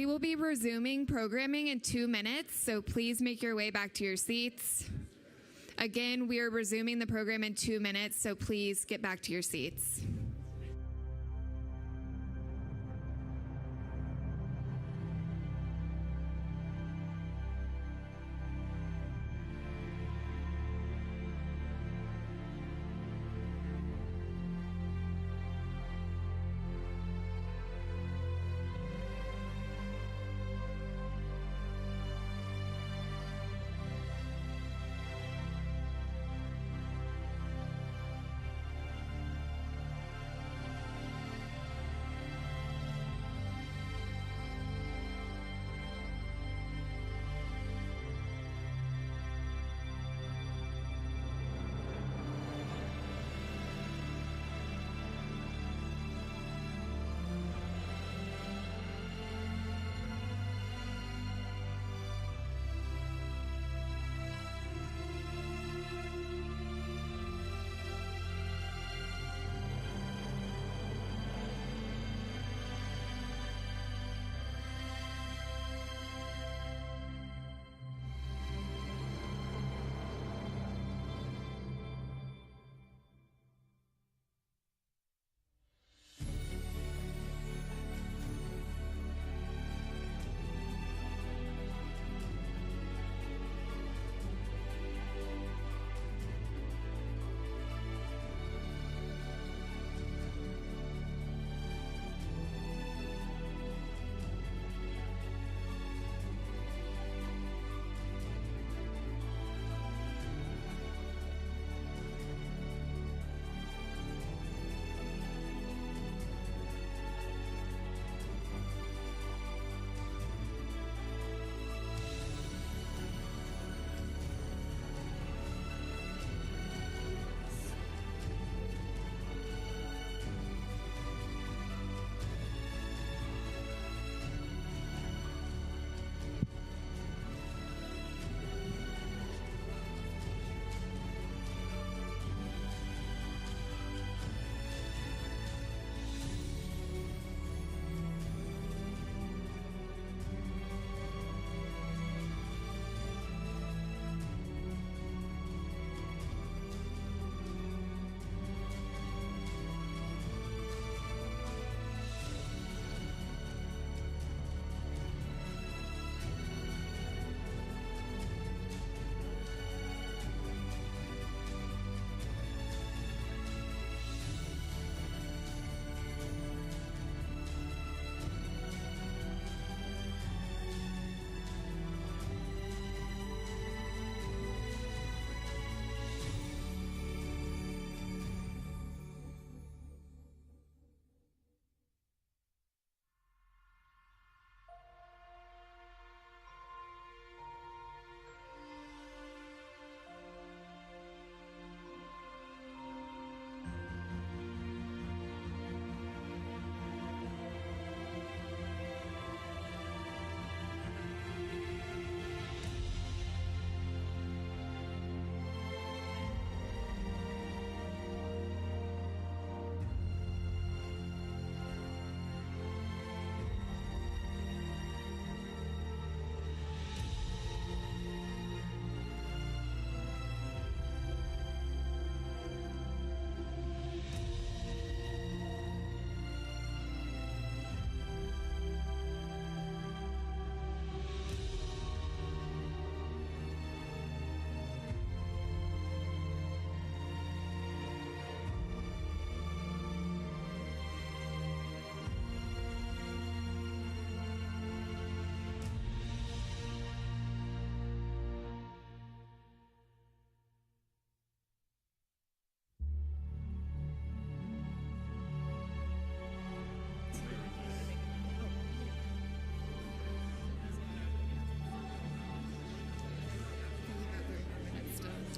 We will be resuming programming in 2 minutes, so please make your way back to your seats. Again, we are resuming the program in 2 minutes, so please get back to your seats.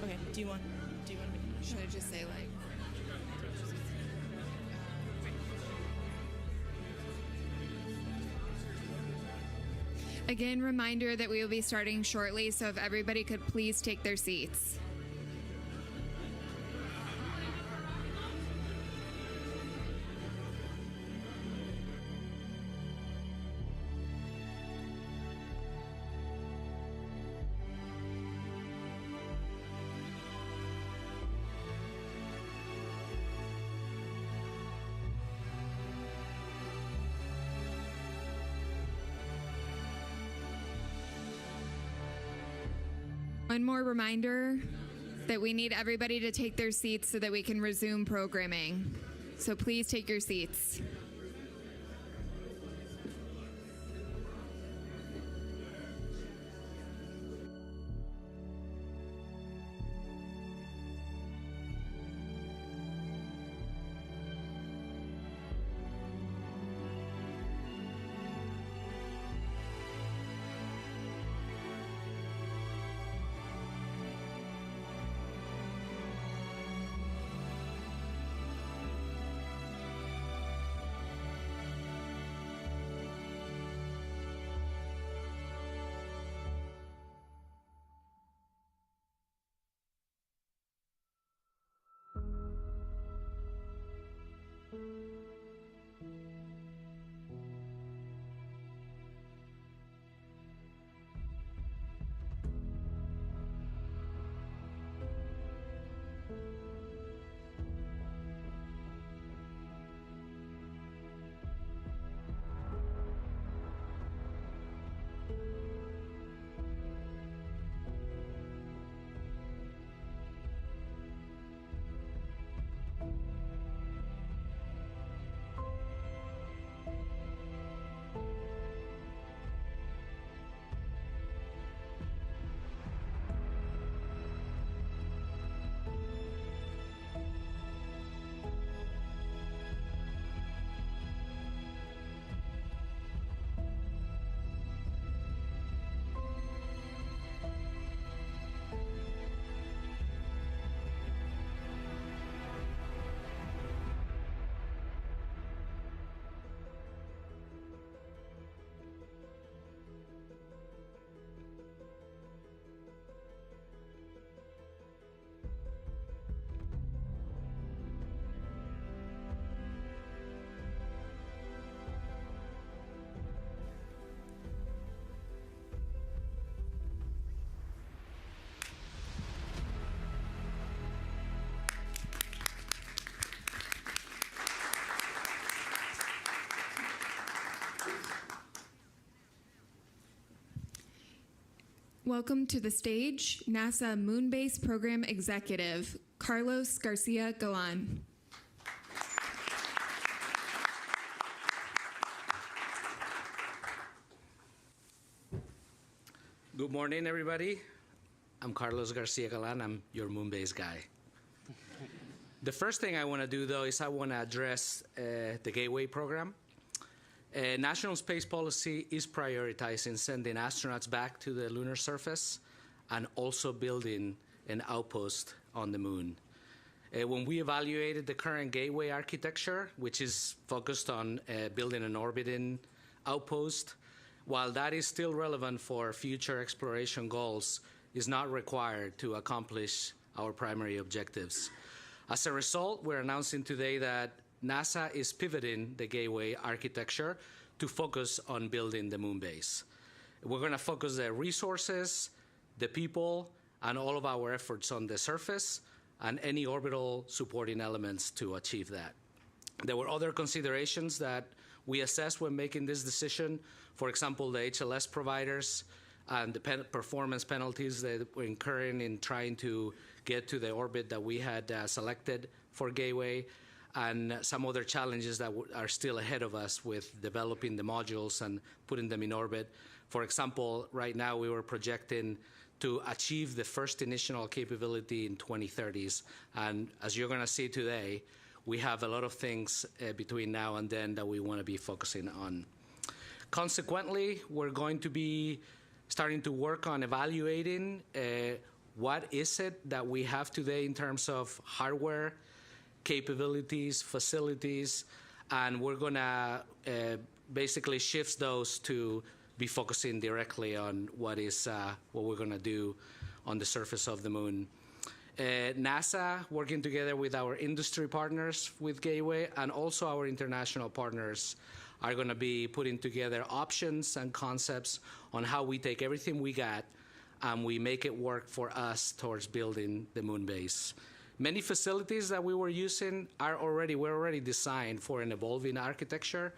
Okay. Do you want? Should I just say like? Again, reminder that we will be starting shortly, so if everybody could please take their seats. One more reminder that we need everybody to take their seats so that we can resume programming. So please take your seats. Welcome to the stage, NASA Moonbase Program Executive, Carlos Garcia Galan. Good morning, everybody. I'm Carlos Garcia Galan. I'm your Moonbase guy. The first thing I want to do, though, is I want to address the Gateway program. National space policy is prioritizing sending astronauts back to the lunar surface and also building an outpost on the moon. When we evaluated the current Gateway architecture, which is focused on building an orbiting outpost, while that is still relevant for future exploration goals, is not required to accomplish our primary objectives. As a result, we're announcing today that NASA is pivoting the Gateway architecture to focus on building the moon base. We're going to focus the resources, the people, and all of our efforts on the surface and any orbital supporting elements to achieve that. There were other considerations that we assessed when making this decision. For example, the HLS providers and the performance penalties that we're incurring in trying to get to the orbit that we had selected for Gateway, and some other challenges that are still ahead of us with developing the modules and putting them in orbit. For example, right now we were projecting to achieve the first initial capability in 2030s. And as you're going to see today, we have a lot of things between now and then that we want to be focusing on. Consequently, we're going to be starting to work on evaluating what is it that we have today in terms of hardware, capabilities, facilities, and we're going to basically shift those to be focusing directly on what we're going to do on the surface of the moon. NASA, working together with our industry partners with Gateway and also our international partners, are going to be putting together options and concepts on how we take everything we got and we make it work for us towards building the moon base. Many facilities that we were using were already designed for an evolving architecture.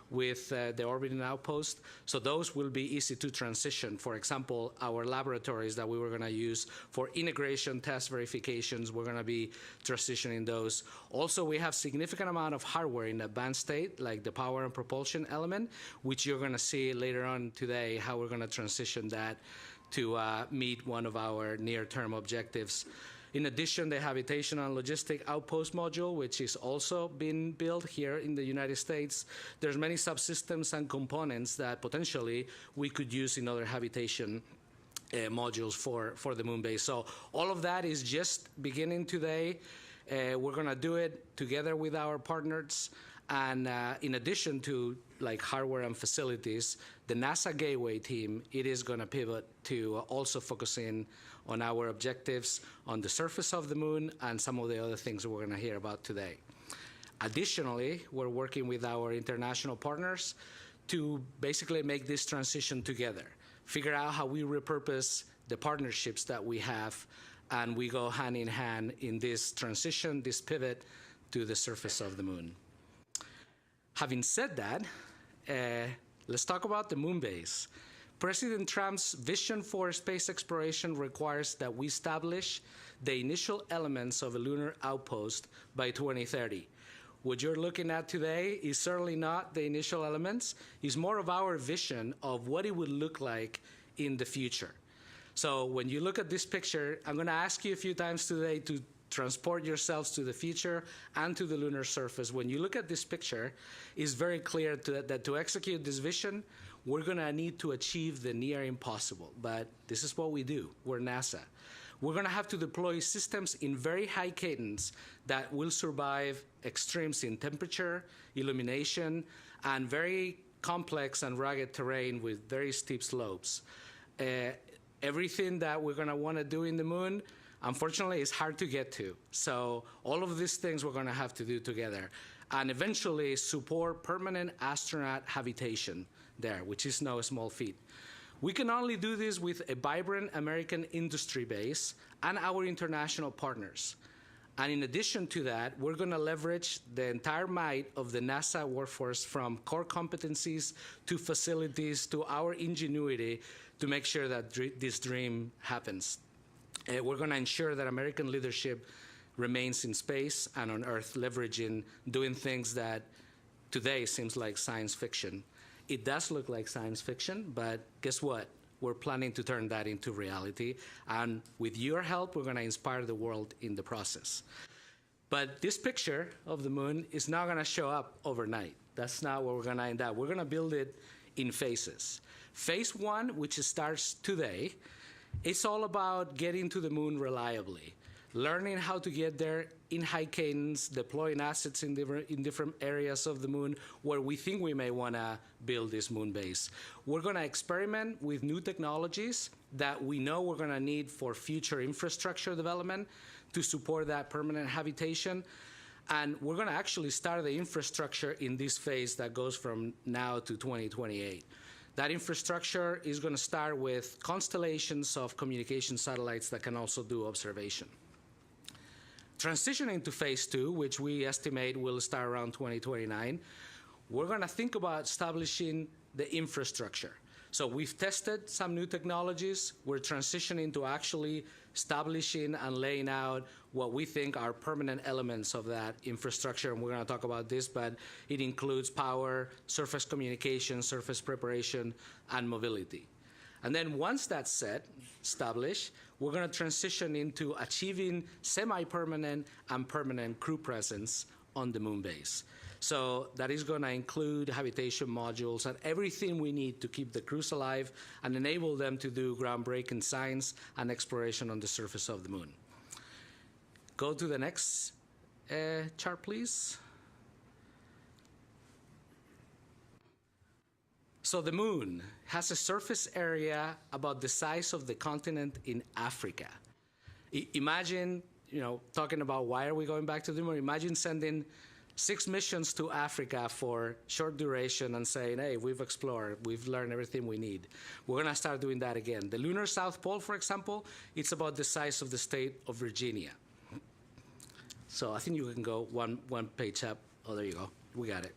with the orbiting outpost. So those will be easy to transition. For example, our laboratories that we were going to use for integration test verifications, we're going to be transitioning those. Also, we have significant amount of hardware in advanced state, like the power and propulsion element, which you're going to see later on today how we're going to transition that to meet one of our near-term objectives. In addition, the habitation and logistic outpost module, which is also being built here in the United States, there's many subsystems and components that potentially we could use in other habitation modules for the moon base. So all of that is just beginning today. We're going to do it together with our partners. And in addition to like hardware and facilities, the NASA Gateway team, it is going to pivot to also focusing on our objectives on the surface of the moon and some of the other things we're going to hear about today. Additionally, we're working with our international partners to basically make this transition together, figure out how we repurpose the partnerships that we have, and we go hand in hand in this transition, this pivot to the surface of the moon. Having said that, let's talk about the moon base. President Trump's vision for space exploration requires that we establish the initial elements of a lunar outpost by 2030. What you're looking at today is certainly not the initial elements. It's more of our vision of what it would look like in the future. So when you look at this picture, I'm going to ask you a few times today to transport yourselves to the future and to the lunar surface. When you look at this picture, it's very clear that to execute this vision, we're going to need to achieve the near impossible. But this is what we do. We're NASA. We're going to have to deploy systems in very high cadence that will survive extremes in temperature, illumination, and very complex and rugged terrain with very steep slopes. Everything that we're going to want to do in the moon, unfortunately, is hard to get to. So all of these things we're going to have to do together. And eventually support permanent astronaut habitation there, which is no small feat. We can only do this with a vibrant American industry base and our international partners. And in addition to that, we're going to leverage the entire might of the NASA workforce, from core competencies to facilities to our ingenuity, to make sure that this dream happens. We're going to ensure that American leadership remains in space and on Earth, leveraging doing things that today seems like science fiction. It does look like science fiction, but guess what? We're planning to turn that into reality. And with your help, we're going to inspire the world in the process. But this picture of the moon is not going to show up overnight. That's not where we're going to end up. We're going to build it in phases. Phase one, which starts today, it's all about getting to the moon reliably, learning how to get there in high cadence, deploying assets in different areas of the moon where we think we may want to build this moon base. We're going to experiment with new technologies that we know we're going to need for future infrastructure development to support that permanent habitation. And we're going to actually start the infrastructure in this phase that goes from now to 2028. That infrastructure is going to start with constellations of communication satellites that can also do observation. Transitioning to phase two, which we estimate will start around 2029, we're going to think about establishing the infrastructure. So we've tested some new technologies. We're transitioning to actually establishing and laying out what we think are permanent elements of that infrastructure. And we're going to talk about this, but it includes power, surface communication, surface preparation, and mobility. And then once that's set, established, we're going to transition into achieving semi-permanent and permanent crew presence on the moon base. So that is going to include habitation modules and everything we need to keep the crews alive and enable them to do groundbreaking science and exploration on the surface of the moon. Go to the next chart, please. So the moon has a surface area about the size of the continent in Africa. Imagine, talking about why are we going back to the moon? Imagine sending 6 missions to Africa for short duration and saying, hey, we've explored, we've learned everything we need. We're going to start doing that again. The lunar South Pole, for example, it's about the size of the state of Virginia. So I think you can go one page up. Oh, there you go. We got it.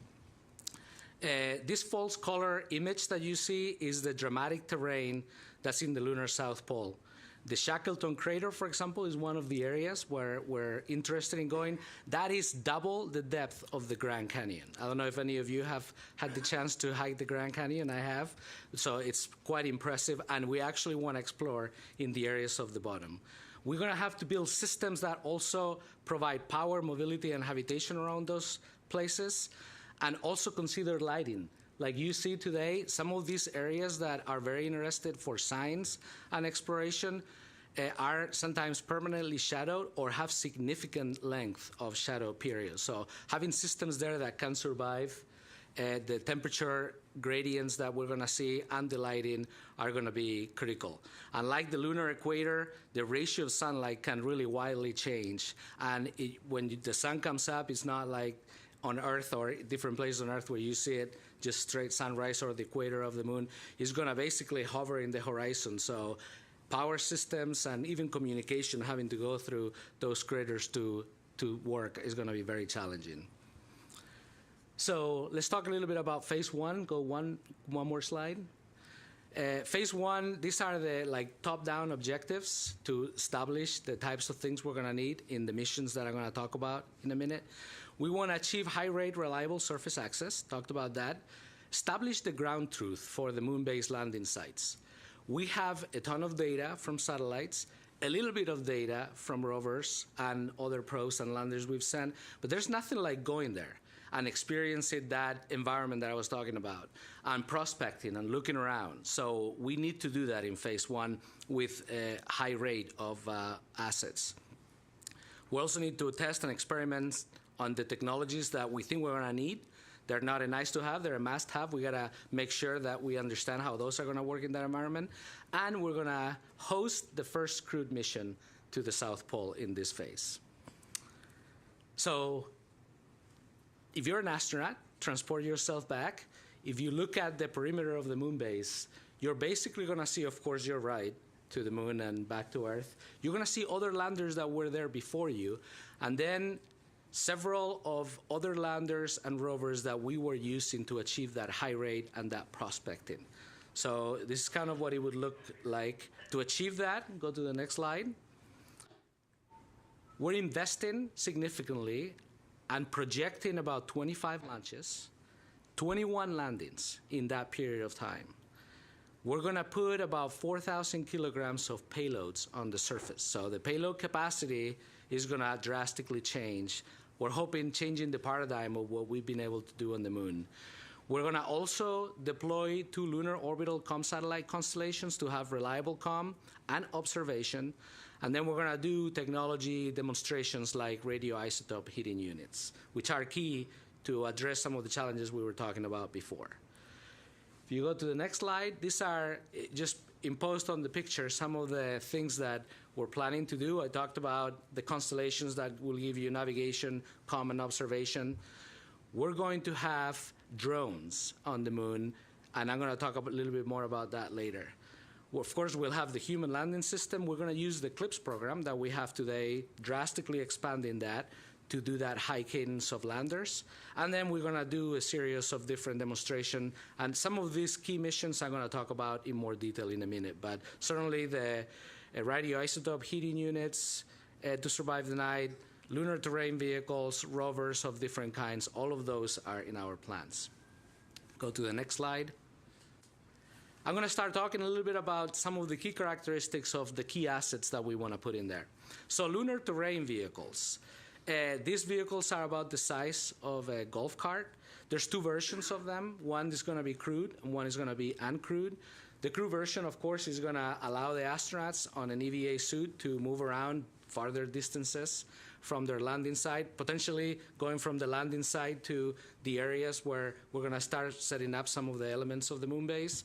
This false color image that you see is the dramatic terrain that's in the lunar South Pole. The Shackleton crater, for example, is one of the areas where we're interested in going. That is double the depth of the Grand Canyon. I don't know if any of you have had the chance to hike the Grand Canyon. I have. So it's quite impressive, and we actually want to explore in the areas of the bottom. We're going to have to build systems that also provide power, mobility, and habitation around those places, and also consider lighting. Like you see today, some of these areas that are very interested for science and exploration are sometimes permanently shadowed or have significant length of shadow periods. So having systems there that can survive the temperature gradients that we're going to see and the lighting are going to be critical. Unlike the lunar equator, the ratio of sunlight can really wildly change. And when the sun comes up, it's not like on Earth or different places on Earth where you see it just straight sunrise or the equator of the moon. It's going to basically hover in the horizon. So power systems and even communication having to go through those craters to work is going to be very challenging. So let's talk a little bit about phase one. Go one more slide. Phase one, these are the top-down objectives to establish the types of things we're going to need in the missions that I'm going to talk about in a minute. We want to achieve high-rate, reliable surface access. Talked about that. Establish the ground truth for the moon-based landing sites. We have a ton of data from satellites, a little bit of data from rovers and other probes and landers we've sent, but there's nothing like going there and experiencing that environment that I was talking about, and prospecting and looking around. So we need to do that in phase one with a high rate of assets. We also need to test and experiment on the technologies that we think we're going to need. They're not a nice to have, they're a must have. We got to make sure that we understand how those are going to work in that environment. And we're going to host the first crewed mission to the South Pole in this phase. So if you're an astronaut, transport yourself back. If you look at the perimeter of the moon base, you're basically going to see, of course, your ride to the moon and back to Earth. You're going to see other landers that were there before you, and then several of other landers and rovers that we were using to achieve that high rate and that prospecting. So this is kind of what it would look like. To achieve that, go to the next slide. We're investing significantly and projecting about 25 launches, 21 landings in that period of time. We're going to put about 4,000 kilograms of payloads on the surface. So the payload capacity is going to drastically change. We're hoping changing the paradigm of what we've been able to do on the moon. We're going to also deploy 2 lunar orbital comm satellite constellations to have reliable comm and observation. And then we're going to do technology demonstrations like radioisotope heating units, which are key to address some of the challenges we were talking about before. If you go to the next slide, these are just imposed on the picture some of the things that we're planning to do. I talked about the constellations that will give you navigation, comm, and observation. We're going to have drones on the moon, and I'm going to talk a little bit more about that later. Well, of course, we'll have the human landing system. We're going to use the CLIPS program that we have today, drastically expanding that to do that high cadence of landers. And then we're going to do a series of different demonstrations. And some of these key missions I'm going to talk about in more detail in a minute. But certainly the radioisotope heating units to survive the night, lunar terrain vehicles, rovers of different kinds, all of those are in our plans. Go to the next slide. I'm going to start talking a little bit about some of the key characteristics of the key assets that we want to put in there. So lunar terrain vehicles. These vehicles are about the size of a golf cart. There's 2 versions of them. One is going to be crewed, and one is going to be uncrewed. The crew version, of course, is going to allow the astronauts on an EVA suit to move around farther distances from their landing site, potentially going from the landing site to the areas where we're going to start setting up some of the elements of the moon base.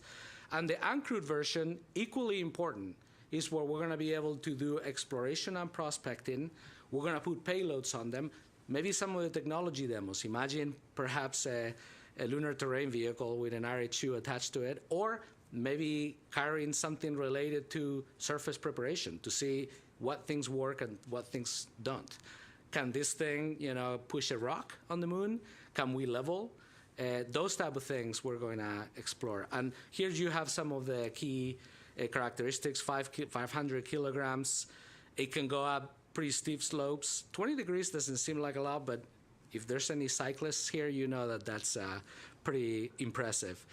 And the uncrewed version, equally important, is where we're going to be able to do exploration and prospecting. We're going to put payloads on them, maybe some of the technology demos. Imagine perhaps a lunar terrain vehicle with an RHU attached to it, or maybe carrying something related to surface preparation to see what things work and what things don't. Can this thing, push a rock on the moon? Can we level? Those type of things we're going to explore. And here you have some of the key characteristics, 500 kilograms. It can go up pretty steep slopes. 20 degrees doesn't seem like a lot, but if there's any cyclists here, you know that that's pretty impressive.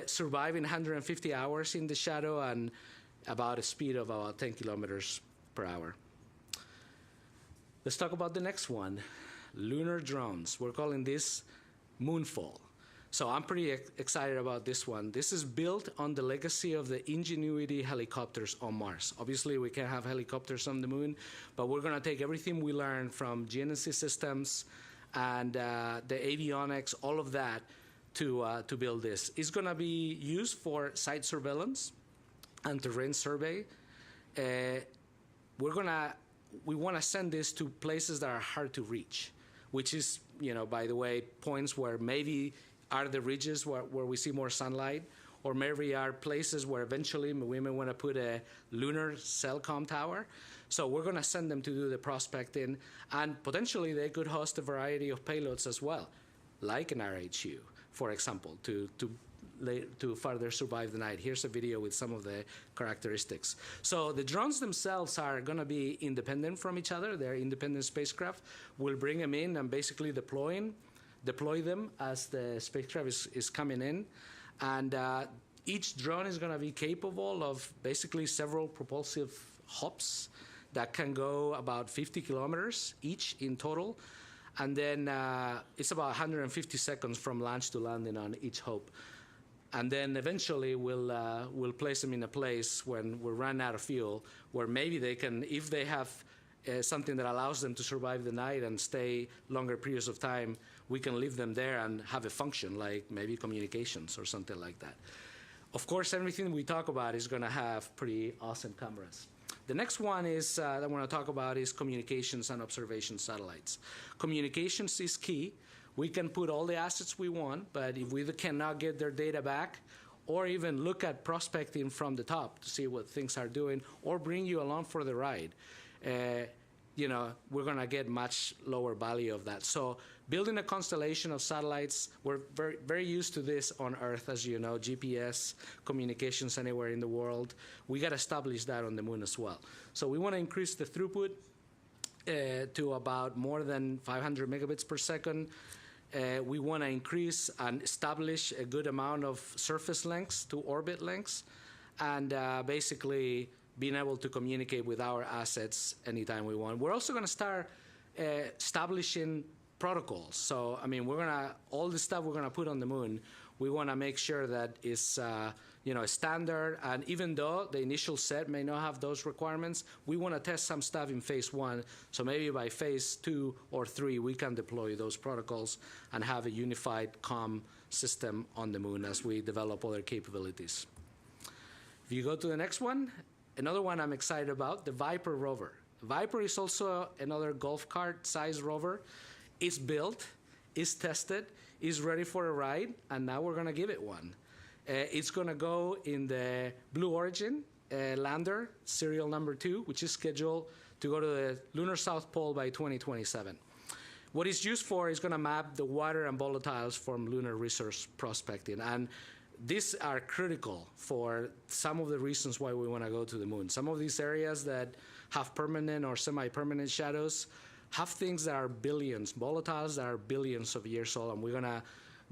Surviving 150 hours in the shadow and about a speed of about 10 kilometers per hour. Let's talk about the next one, lunar drones. We're calling this Moonfall. So I'm pretty excited about this one. This is built on the legacy of the Ingenuity helicopters on Mars. Obviously, we can't have helicopters on the moon, but we're going to take everything we learned from GNSS systems and the avionics, all of that, to build this. It's going to be used for site surveillance and terrain survey. We want to send this to places that are hard to reach, which is, by the way, points where maybe are the ridges where we see more sunlight, or maybe are places where eventually we may want to put a lunar cellcom tower. So we're going to send them to do the prospecting, and potentially they could host a variety of payloads as well, like an RHU, for example, to further survive the night. Here's a video with some of the characteristics. So the drones themselves are going to be independent from each other. They're independent spacecraft. We'll bring them in and basically deploy them as the spacecraft is coming in. And each drone is going to be capable of basically several propulsive hops that can go about 50 kilometers each in total. And then it's about 150 seconds from launch to landing on each hop. And then eventually we'll place them in a place when we run out of fuel, where maybe they can, if they have something that allows them to survive the night and stay longer periods of time, we can leave them there and have a function, like maybe communications or something like that. Of course, everything we talk about is going to have pretty awesome cameras. The next one is that I want to talk about is communications and observation satellites. Communications is key. We can put all the assets we want, but if we cannot get their data back, or even look at prospecting from the top to see what things are doing, or bring you along for the ride, we're going to get much lower value of that. So building a constellation of satellites, we're very, very used to this on Earth, as you know, GPS, communications anywhere in the world. We got to establish that on the moon as well. So we want to increase the throughput to about more than 500 megabits per second. We want to increase and establish a good amount of surface lengths to orbit lengths, and basically being able to communicate with our assets anytime we want. We're also going to start establishing protocols. So, all the stuff we're going to put on the moon, we want to make sure that it's standard. And even though the initial set may not have those requirements, we want to test some stuff in phase 1. So maybe by phase 2 or 3, we can deploy those protocols and have a unified comm system on the moon as we develop other capabilities. If you go to the next one, another one I'm excited about, the Viper rover. Viper is also another golf cart-sized rover. It's built, it's tested, it's ready for a ride, and now we're going to give it one. It's going to go in the Blue Origin lander, serial number 2, which is scheduled to go to the lunar South Pole by 2027. What it's used for is going to map the water and volatiles from lunar resource prospecting. And these are critical for some of the reasons why we want to go to the moon. Some of these areas that have permanent or semi-permanent shadows have things that are billions, volatiles that are billions of years old, and we're going to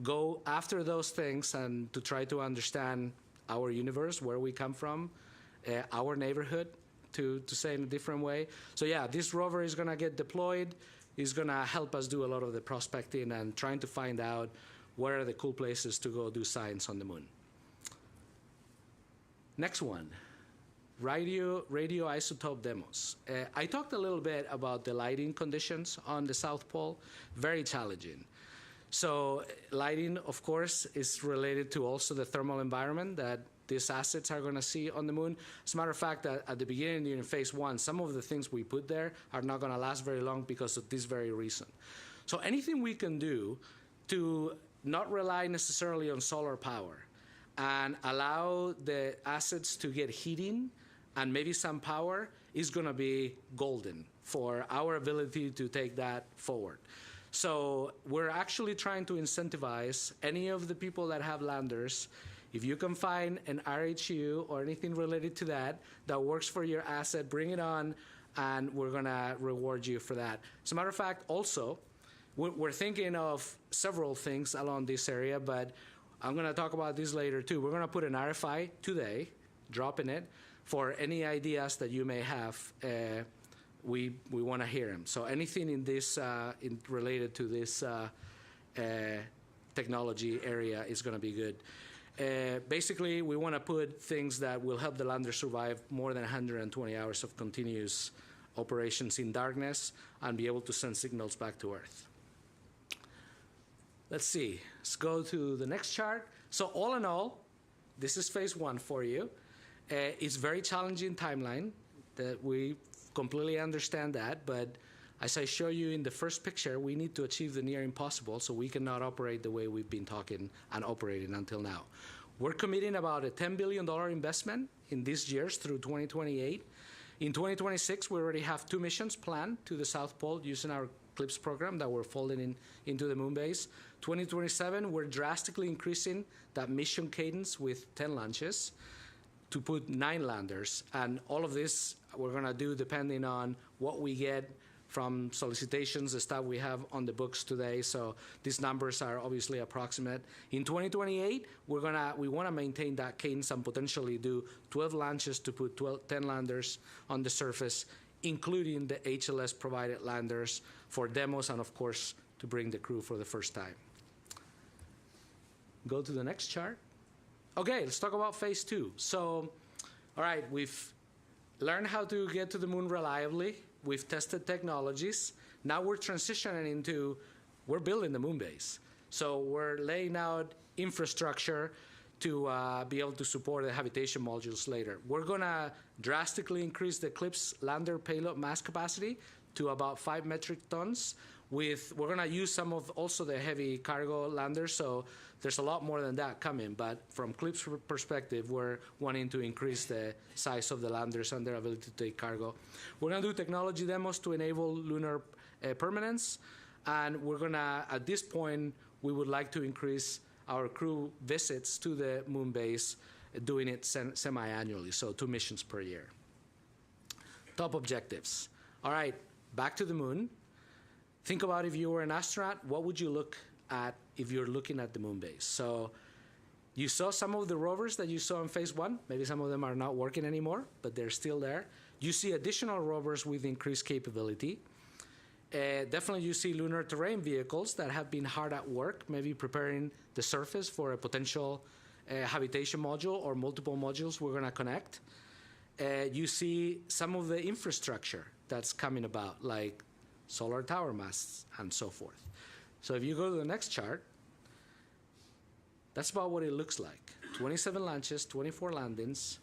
go after those things and to try to understand our universe, where we come from, our neighborhood, to say in a different way. So yeah, this rover is going to get deployed. It's going to help us do a lot of the prospecting and trying to find out where are the cool places to go do science on the moon. Next one, radioisotope demos. I talked a little bit about the lighting conditions on the South Pole, very challenging. So lighting, of course, is related to also the thermal environment that these assets are going to see on the moon. As a matter of fact, at the beginning, during phase 1, some of the things we put there are not going to last very long because of this very reason. So anything we can do to not rely necessarily on solar power and allow the assets to get heating and maybe some power is going to be golden for our ability to take that forward. So we're actually trying to incentivize any of the people that have landers. If you can find an RHU or anything related to that works for your asset, bring it on, and we're going to reward you for that. As a matter of fact, also, we're thinking of several things along this area, but I'm going to talk about this later too. We're going to put an RFI today, dropping it, for any ideas that you may have. We want to hear them. So anything in this related to this technology area is going to be good. Basically, we want to put things that will help the lander survive more than 120 hours of continuous operations in darkness and be able to send signals back to Earth. Let's see. Let's go to the next chart. So all in all, this is phase one for you. It's very challenging timeline that we completely understand that, but as I show you in the first picture, we need to achieve the near impossible, so we cannot operate the way we've been talking and operating until now. We're committing about a $10 billion investment in these years through 2028. In 2026, we already have 2 missions planned to the South Pole using our CLIPS program that we're folding into the moon base. 2027, we're drastically increasing that mission cadence with 10 launches to put 9 landers. And all of this we're going to do depending on what we get from solicitations, the stuff we have on the books today. So these numbers are obviously approximate. In 2028, we want to maintain that cadence and potentially do 12 launches to put 10 landers on the surface, including the HLS provided landers for demos and of course to bring the crew for the first time. Go to the next chart. Okay, let's talk about phase 2. So, all right, we've learned how to get to the moon reliably. We've tested technologies. Now we're transitioning into, we're building the moon base. So we're laying out infrastructure to be able to support the habitation modules later. We're going to drastically increase the CLIPS lander payload mass capacity to about 5 metric tons. We're going to use some of also the heavy cargo landers, so there's a lot more than that coming. But from CLIPS perspective, we're wanting to increase the size of the landers and their ability to take cargo. We're going to do technology demos to enable lunar permanence, and we're going to, at this point, we would like to increase our crew visits to the moon base, doing it semi-annually, so 2 missions per year. Top objectives. All right, back to the moon. Think about if you were an astronaut, what would you look at if you're looking at the moon base? So you saw some of the rovers that you saw in phase 1. Maybe some of them are not working anymore, but they're still there. You see additional rovers with increased capability. Definitely you see lunar terrain vehicles that have been hard at work, maybe preparing the surface for a potential habitation module or multiple modules we're going to connect. You see some of the infrastructure that's coming about, like solar tower masts and so forth. So if you go to the next chart, that's about what it looks like. 27 launches, 24 landings,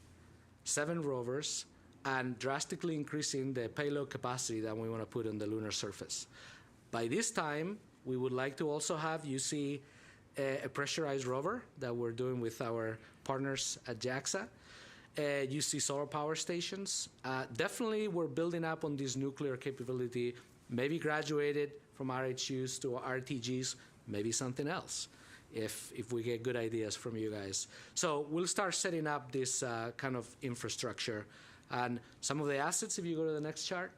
7 rovers, and drastically increasing the payload capacity that we want to put on the lunar surface. By this time, we would like to also have, you see, a pressurized rover that we're doing with our partners at JAXA. You see solar power stations. Definitely, we're building up on this nuclear capability, maybe graduated from RHUs to RTGs, maybe something else, if we get good ideas from you guys. So we'll start setting up this kind of infrastructure. And some of the assets, if you go to the next chart,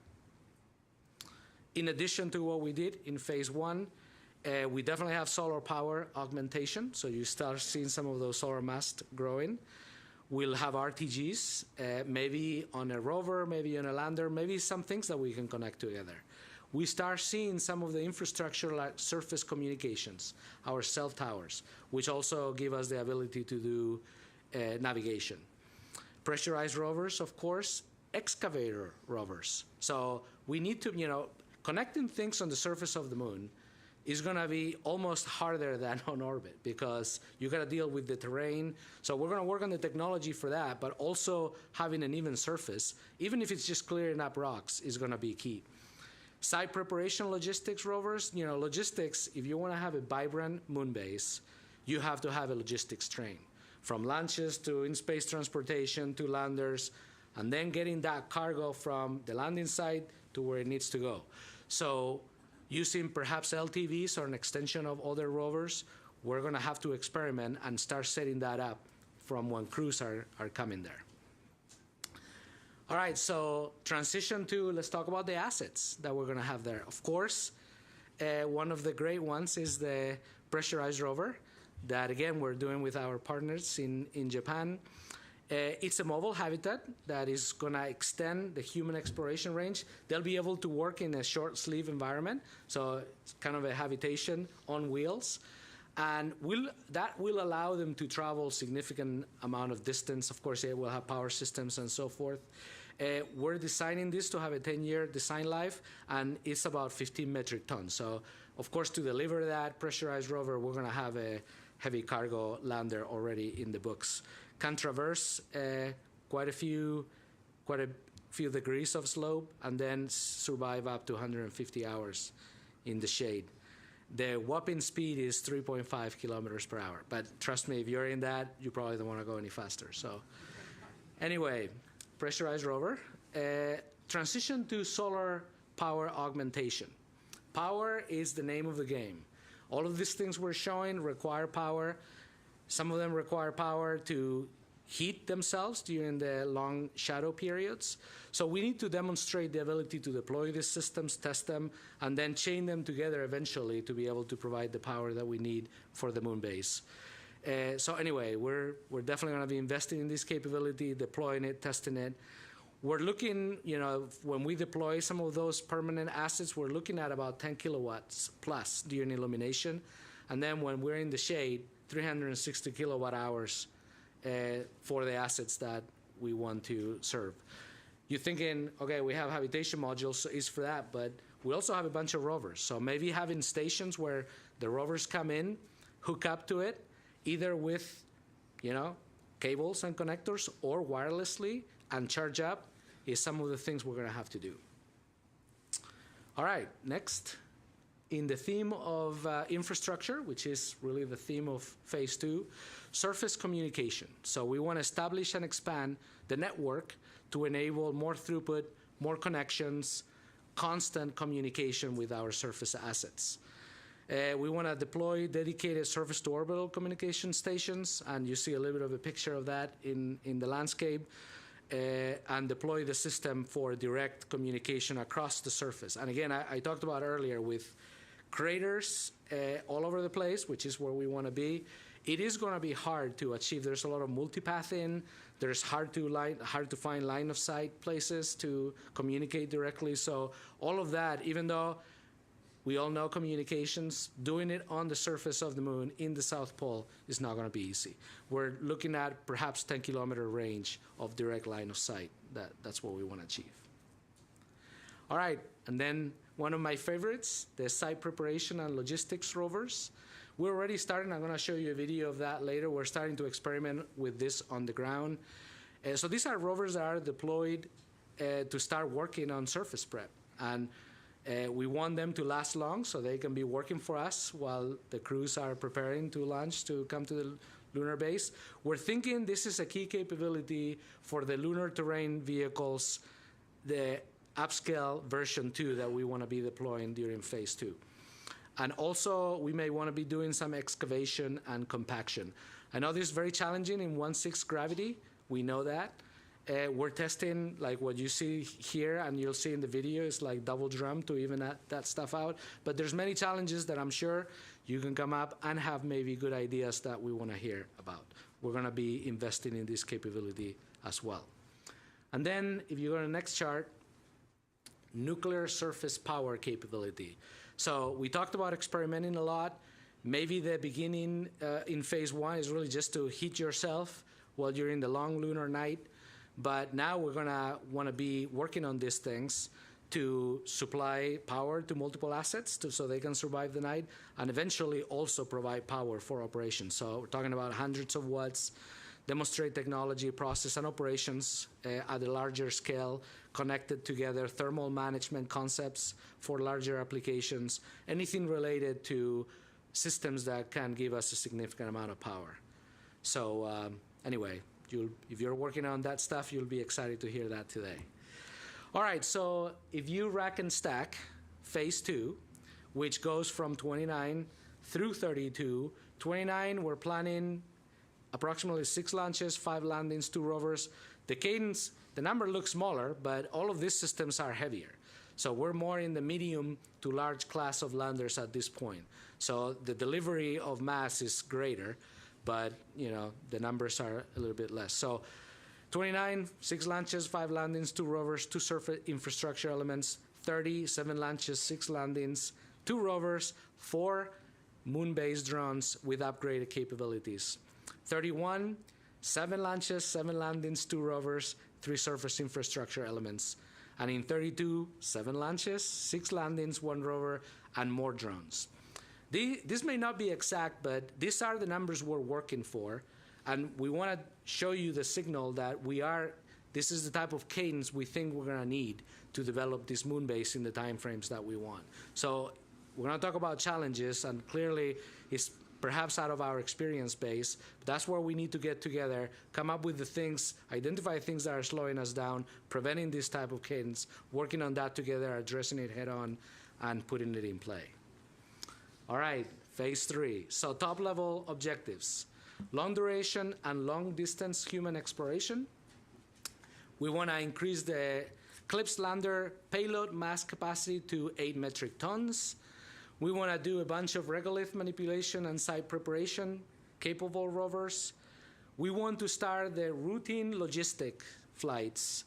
in addition to what we did in phase 1, we definitely have solar power augmentation. So you start seeing some of those solar masts growing. We'll have RTGs, maybe on a rover, maybe on a lander, maybe some things that we can connect together. We start seeing some of the infrastructure like surface communications, our cell towers, which also give us the ability to do navigation. Pressurized rovers, of course, excavator rovers. So we need to, connecting things on the surface of the moon is going to be almost harder than on orbit because you got to deal with the terrain. So we're going to work on the technology for that, but also having an even surface, even if it's just clearing up rocks, is going to be key. Site preparation logistics rovers, logistics, if you want to have a vibrant moon base, you have to have a logistics train. From launches to in-space transportation to landers, and then getting that cargo from the landing site to where it needs to go. So Using perhaps LTVs or an extension of other rovers, we're going to have to experiment and start setting that up from when crews are coming there. All right, so transition to, let's talk about the assets that we're going to have there. Of course, one of the great ones is the pressurized rover that, again, we're doing with our partners in Japan. It's a mobile habitat that is going to extend the human exploration range. They'll be able to work in a short sleeve environment, so it's kind of a habitation on wheels. And that will allow them to travel significant amount of distance. Of course, they will have power systems and so forth. We're designing this to have a 10-year design life, and it's about 15 metric tons. So, of course, to deliver that pressurized rover, we're going to have a heavy cargo lander already in the books. Can traverse quite a few degrees of slope, and then survive up to 150 hours in the shade. The whopping speed is 3.5 kilometers per hour. But trust me, if you're in that, you probably don't want to go any faster. So anyway, pressurized rover. Transition to solar power augmentation. Power is the name of the game. All of these things we're showing require power. Some of them require power to heat themselves during the long shadow periods. So we need to demonstrate the ability to deploy these systems, test them, and then chain them together eventually to be able to provide the power that we need for the moon base. So anyway, we're definitely going to be investing in this capability, deploying it, testing it. We're looking, when we deploy some of those permanent assets, we're looking at about 10 kilowatts plus during illumination. And then when we're in the shade, 360 kilowatt hours for the assets that we want to serve. You're thinking, okay, we have habitation modules, so it's for that, but we also have a bunch of rovers. So maybe having stations where the rovers come in, hook up to it, either with, cables and connectors or wirelessly, and charge up is some of the things we're going to have to do. All right, next. In the theme of infrastructure, which is really the theme of phase 2, surface communication. So we want to establish and expand the network to enable more throughput, more connections, constant communication with our surface assets. We want to deploy dedicated surface-to-orbital communication stations, and you see a little bit of a picture of that in the landscape, and deploy the system for direct communication across the surface. And again, I talked about earlier with craters all over the place, which is where we want to be. It is going to be hard to achieve. There's a lot of multipathing. There's hard to find line of sight places to communicate directly. So all of that, even though we all know communications, doing it on the surface of the moon in the South Pole is not going to be easy. We're looking at perhaps 10-kilometer range of direct line of sight. That's what we want to achieve. All right, and then one of my favorites, the site preparation and logistics rovers. We're already starting. I'm going to show you a video of that later. We're starting to experiment with this on the ground. So these are rovers that are deployed to start working on surface prep. And we want them to last long so they can be working for us while the crews are preparing to launch to come to the lunar base. We're thinking this is a key capability for the lunar terrain vehicles, the upscale version 2 that we want to be deploying during phase 2. And also, we may want to be doing some excavation and compaction. I know this is very challenging in 1/6 gravity. We know that. We're testing, like what you see here, and you'll see in the video, is like double drum to even that stuff out. But there's many challenges that I'm sure you can come up and have maybe good ideas that we want to hear about. We're going to be investing in this capability as well. And then, if you go to the next chart, nuclear surface power capability. So we talked about experimenting a lot. Maybe the beginning in phase 1 is really just to heat yourself while you're in the long lunar night. But now we're going to want to be working on these things to supply power to multiple assets so they can survive the night, and eventually also provide power for operations. So we're talking about hundreds of watts, demonstrate technology, process, and operations at a larger scale, connected together, thermal management concepts for larger applications, anything related to systems that can give us a significant amount of power. So anyway, if you're working on that stuff, you'll be excited to hear that today. All right, so if you rack and stack phase 2, which goes from 29 through 32. 29, we're planning approximately 6 launches, 5 landings, 2 rovers. The cadence, the number looks smaller, but all of these systems are heavier. So we're more in the medium to large class of landers at this point. So the delivery of mass is greater, but the numbers are a little bit less. So 29, 6 launches, 5 landings, 2 rovers, 2 surface infrastructure elements. 30, 7 launches, 6 landings, 2 rovers, 4 moon-based drones with upgraded capabilities. 31, 7 launches, 7 landings, 2 rovers, 3 surface infrastructure elements. And in 32, 7 launches, 6 landings, 1 rover, and more drones. This may not be exact, but these are the numbers we're working for. And we want to show you the signal that this is the type of cadence we think we're going to need to develop this moon base in the time frames that we want. So we're going to talk about challenges, and clearly it's perhaps out of our experience base. That's where we need to get together, come up with the things, identify things that are slowing us down, preventing this type of cadence, working on that together, addressing it head on, and putting it in play. All right, phase 3. So top-level objectives. Long duration and long distance human exploration. We want to increase the CLPS lander payload mass capacity to 8 metric tons. We want to do a bunch of regolith manipulation and site preparation capable rovers. We want to start the routine logistic flights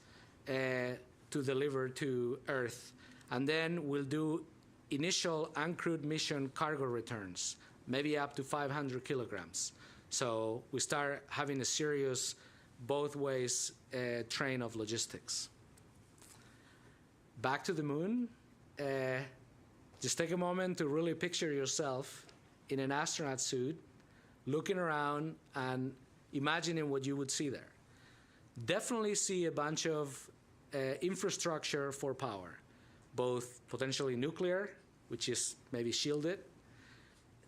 to deliver to Earth. And then we'll do initial uncrewed mission cargo returns, maybe up to 500 kilograms. So we start having a serious both ways train of logistics. Back to the moon. Just take a moment to really picture yourself in an astronaut suit, looking around and imagining what you would see there. Definitely see a bunch of infrastructure for power, both potentially nuclear, which is maybe shielded,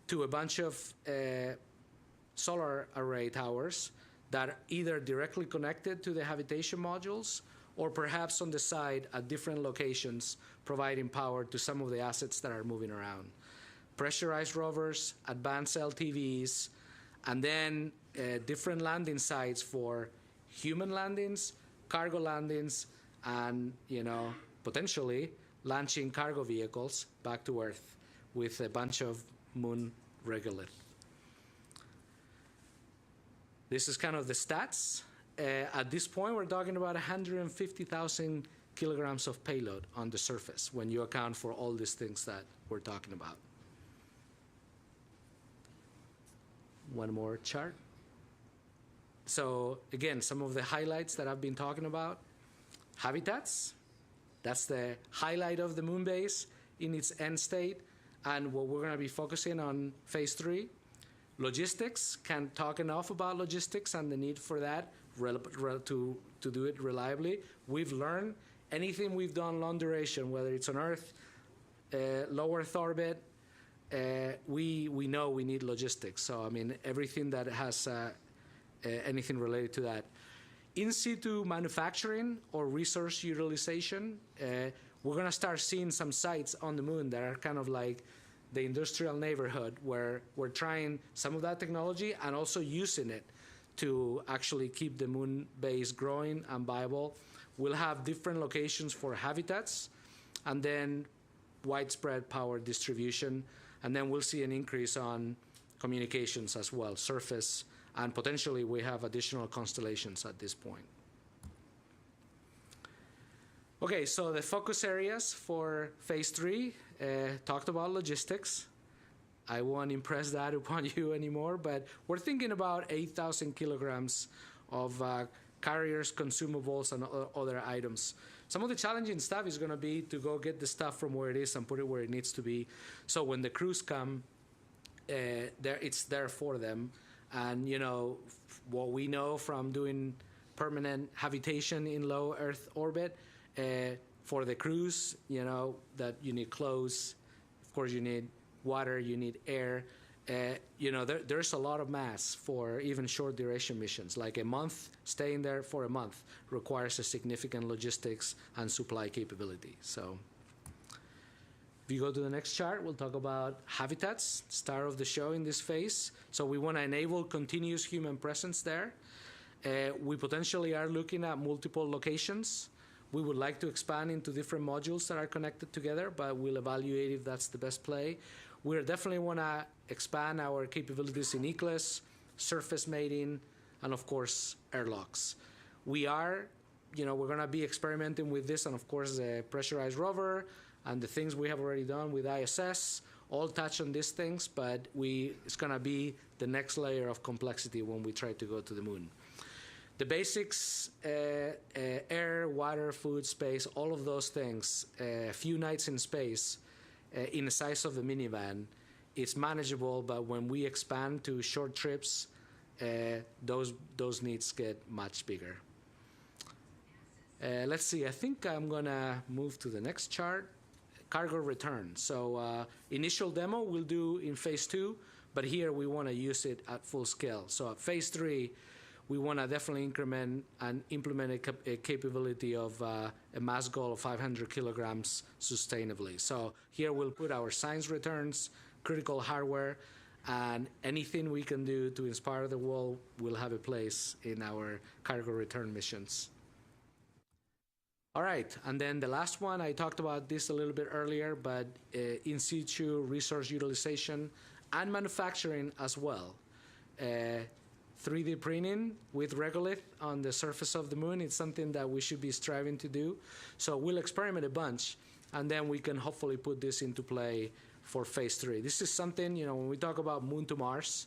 to a bunch of solar array towers that are either directly connected to the habitation modules or perhaps on the side at different locations, providing power to some of the assets that are moving around. Pressurized rovers, advanced LTVs, and then different landing sites for human landings, cargo landings, and potentially launching cargo vehicles back to Earth with a bunch of moon regolith. This is kind of the stats. At this point, we're talking about 150,000 kilograms of payload on the surface when you account for all these things that we're talking about. One more chart. So again, some of the highlights that I've been talking about. Habitats, that's the highlight of the moon base in its end state, and what we're going to be focusing on phase 3. Logistics, can't talk enough about logistics and the need for that to do it reliably. We've learned anything we've done long duration, whether it's on Earth, low Earth orbit, we know we need logistics. So I mean, everything that has anything related to that. In situ manufacturing or resource utilization, we're going to start seeing some sites on the moon that are kind of like the industrial neighborhood, where we're trying some of that technology and also using it to actually keep the moon base growing and viable. We'll have different locations for habitats, and then widespread power distribution, and then we'll see an increase on communications as well, surface, and potentially we have additional constellations at this point. Okay, so the focus areas for phase 3, talked about logistics. I won't impress that upon you anymore, but we're thinking about 8,000 kilograms of carriers, consumables, and other items. Some of the challenging stuff is going to be to go get the stuff from where it is and put it where it needs to be. So when the crews come, it's there for them. And what we know from doing permanent habitation in low Earth orbit, for the crews, that you need clothes, of course you need water, you need air. There's a lot of mass for even short duration missions. Like a month, staying there for a month requires a significant logistics and supply capability. So If you go to the next chart, we'll talk about habitats, star of the show in this phase. So we want to enable continuous human presence there. We potentially are looking at multiple locations. We would like to expand into different modules that are connected together, but we'll evaluate if that's the best play. We definitely want to expand our capabilities in ECLSS, surface mating, and of course, airlocks. We're going to be experimenting with this, and of course, the pressurized rover and the things we have already done with ISS, all touch on these things, but it's going to be the next layer of complexity when we try to go to the moon. The basics, air, water, food, space, all of those things, a few nights in space, in the size of the minivan, it's manageable, but when we expand to short trips, those needs get much bigger. Let's see, I think I'm gonna move to the next chart. Cargo return. So initial demo we'll do in phase 2, but here we wanna use it at full scale. So at phase 3, we wanna definitely increment and implement a capability of a mass goal of 500 kilograms sustainably. So here we'll put our science returns, critical hardware, and anything we can do to inspire the world will have a place in our cargo return missions. All right, and then the last one, I talked about this a little bit earlier, but in situ resource utilization and manufacturing as well. 3D printing with regolith on the surface of the moon, it's something that we should be striving to do. So we'll experiment a bunch, and then we can hopefully put this into play for phase 3. This is something, when we talk about moon to Mars,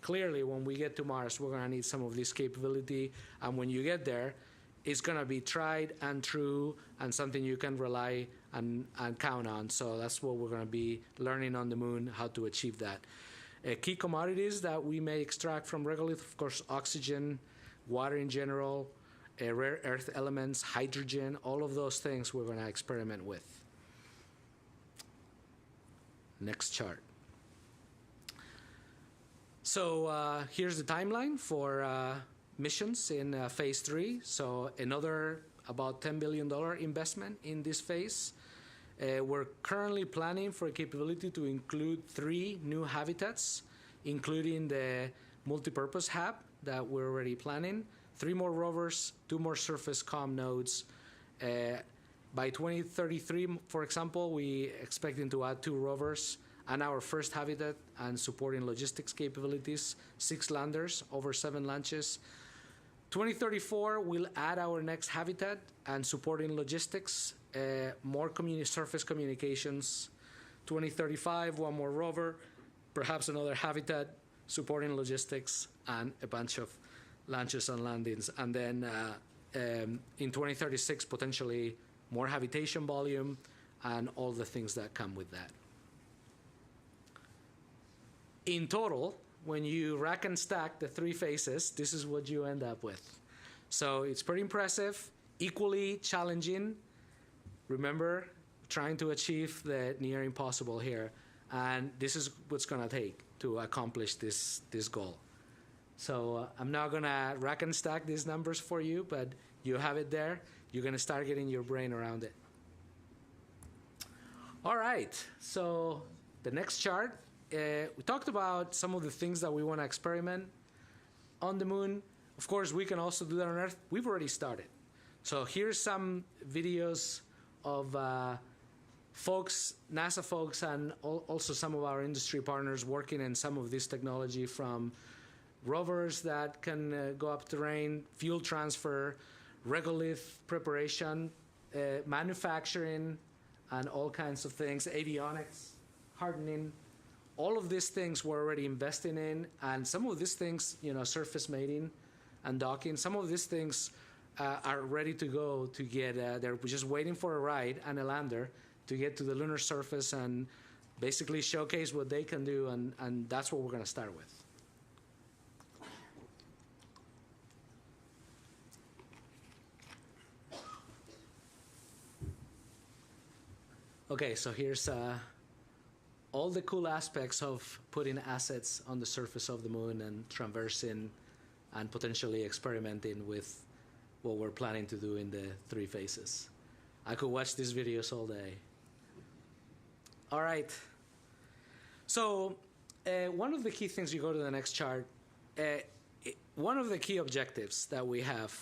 clearly when we get to Mars, we're gonna need some of this capability, and when you get there, it's going to be tried and true and something you can rely and count on. So that's what we're going to be learning on the moon, how to achieve that. Key commodities that we may extract from regolith, of course, oxygen, water in general, rare earth elements, hydrogen, all of those things we're going to experiment with. Next chart. So here's the timeline for missions in phase 3. So another about $10 billion investment in this phase. We're currently planning for a capability to include 3 new habitats, including the multipurpose hub that we're already planning, 3 more rovers, 2 more surface comm nodes. By 2033, for example, we expecting to add 2 rovers and our first habitat and supporting logistics capabilities, 6 landers, over 7 launches. 2034, we'll add our next habitat and supporting logistics, more surface communications. 2035, 1 more rover, perhaps another habitat, supporting logistics, and a bunch of launches and landings. And then in 2036, potentially more habitation volume and all the things that come with that. In total, when you rack and stack the 3 phases, this is what you end up with. So it's pretty impressive, equally challenging. Remember, trying to achieve the near impossible here. And this is what's going to take to accomplish this goal. So I'm not going to rack and stack these numbers for you, but you have it there. You're going to start getting your brain around it. All right, so the next chart. We talked about some of the things that we want to experiment on the moon. Of course, we can also do that on Earth. We've already started. So here's some videos of folks, NASA folks, and also some of our industry partners working in some of this technology, from rovers that can go up terrain, fuel transfer, regolith preparation, manufacturing, and all kinds of things, avionics, hardening. All of these things we're already investing in, and some of these things, surface mating and docking, some of these things are ready to go to get, they're just waiting for a ride and a lander to get to the lunar surface and basically showcase what they can do, and that's what we're going to start with. Okay, so here's all the cool aspects of putting assets on the surface of the moon and traversing and potentially experimenting with what we're planning to do in the 3 phases. I could watch these videos all day. All right. So one of the key things, you go to the next chart, one of the key objectives that we have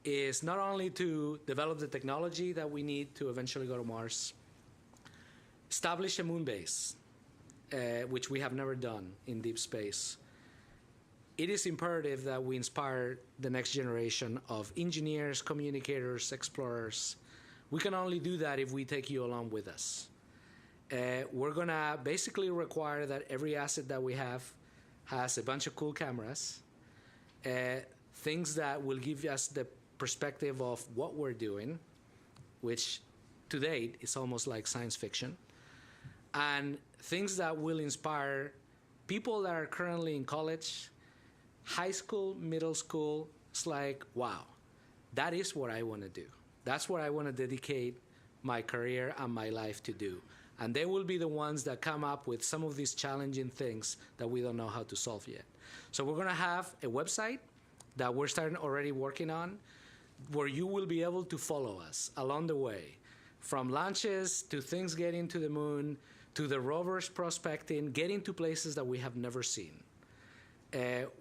is not only to develop the technology that we need to eventually go to Mars, establish a moon base, which we have never done in deep space. It is imperative that we inspire the next generation of engineers, communicators, explorers. We can only do that if we take you along with us. We're going to basically require that every asset that we have has a bunch of cool cameras, things that will give us the perspective of what we're doing, which to date is almost like science fiction, and things that will inspire people that are currently in college, high school, middle school. It's like, wow, that is what I want to do. That's what I want to dedicate my career and my life to do. And they will be the ones that come up with some of these challenging things that we don't know how to solve yet. So we're going to have a website that we're starting already working on, where you will be able to follow us along the way, from launches to things getting to the moon, to the rovers prospecting, getting to places that we have never seen.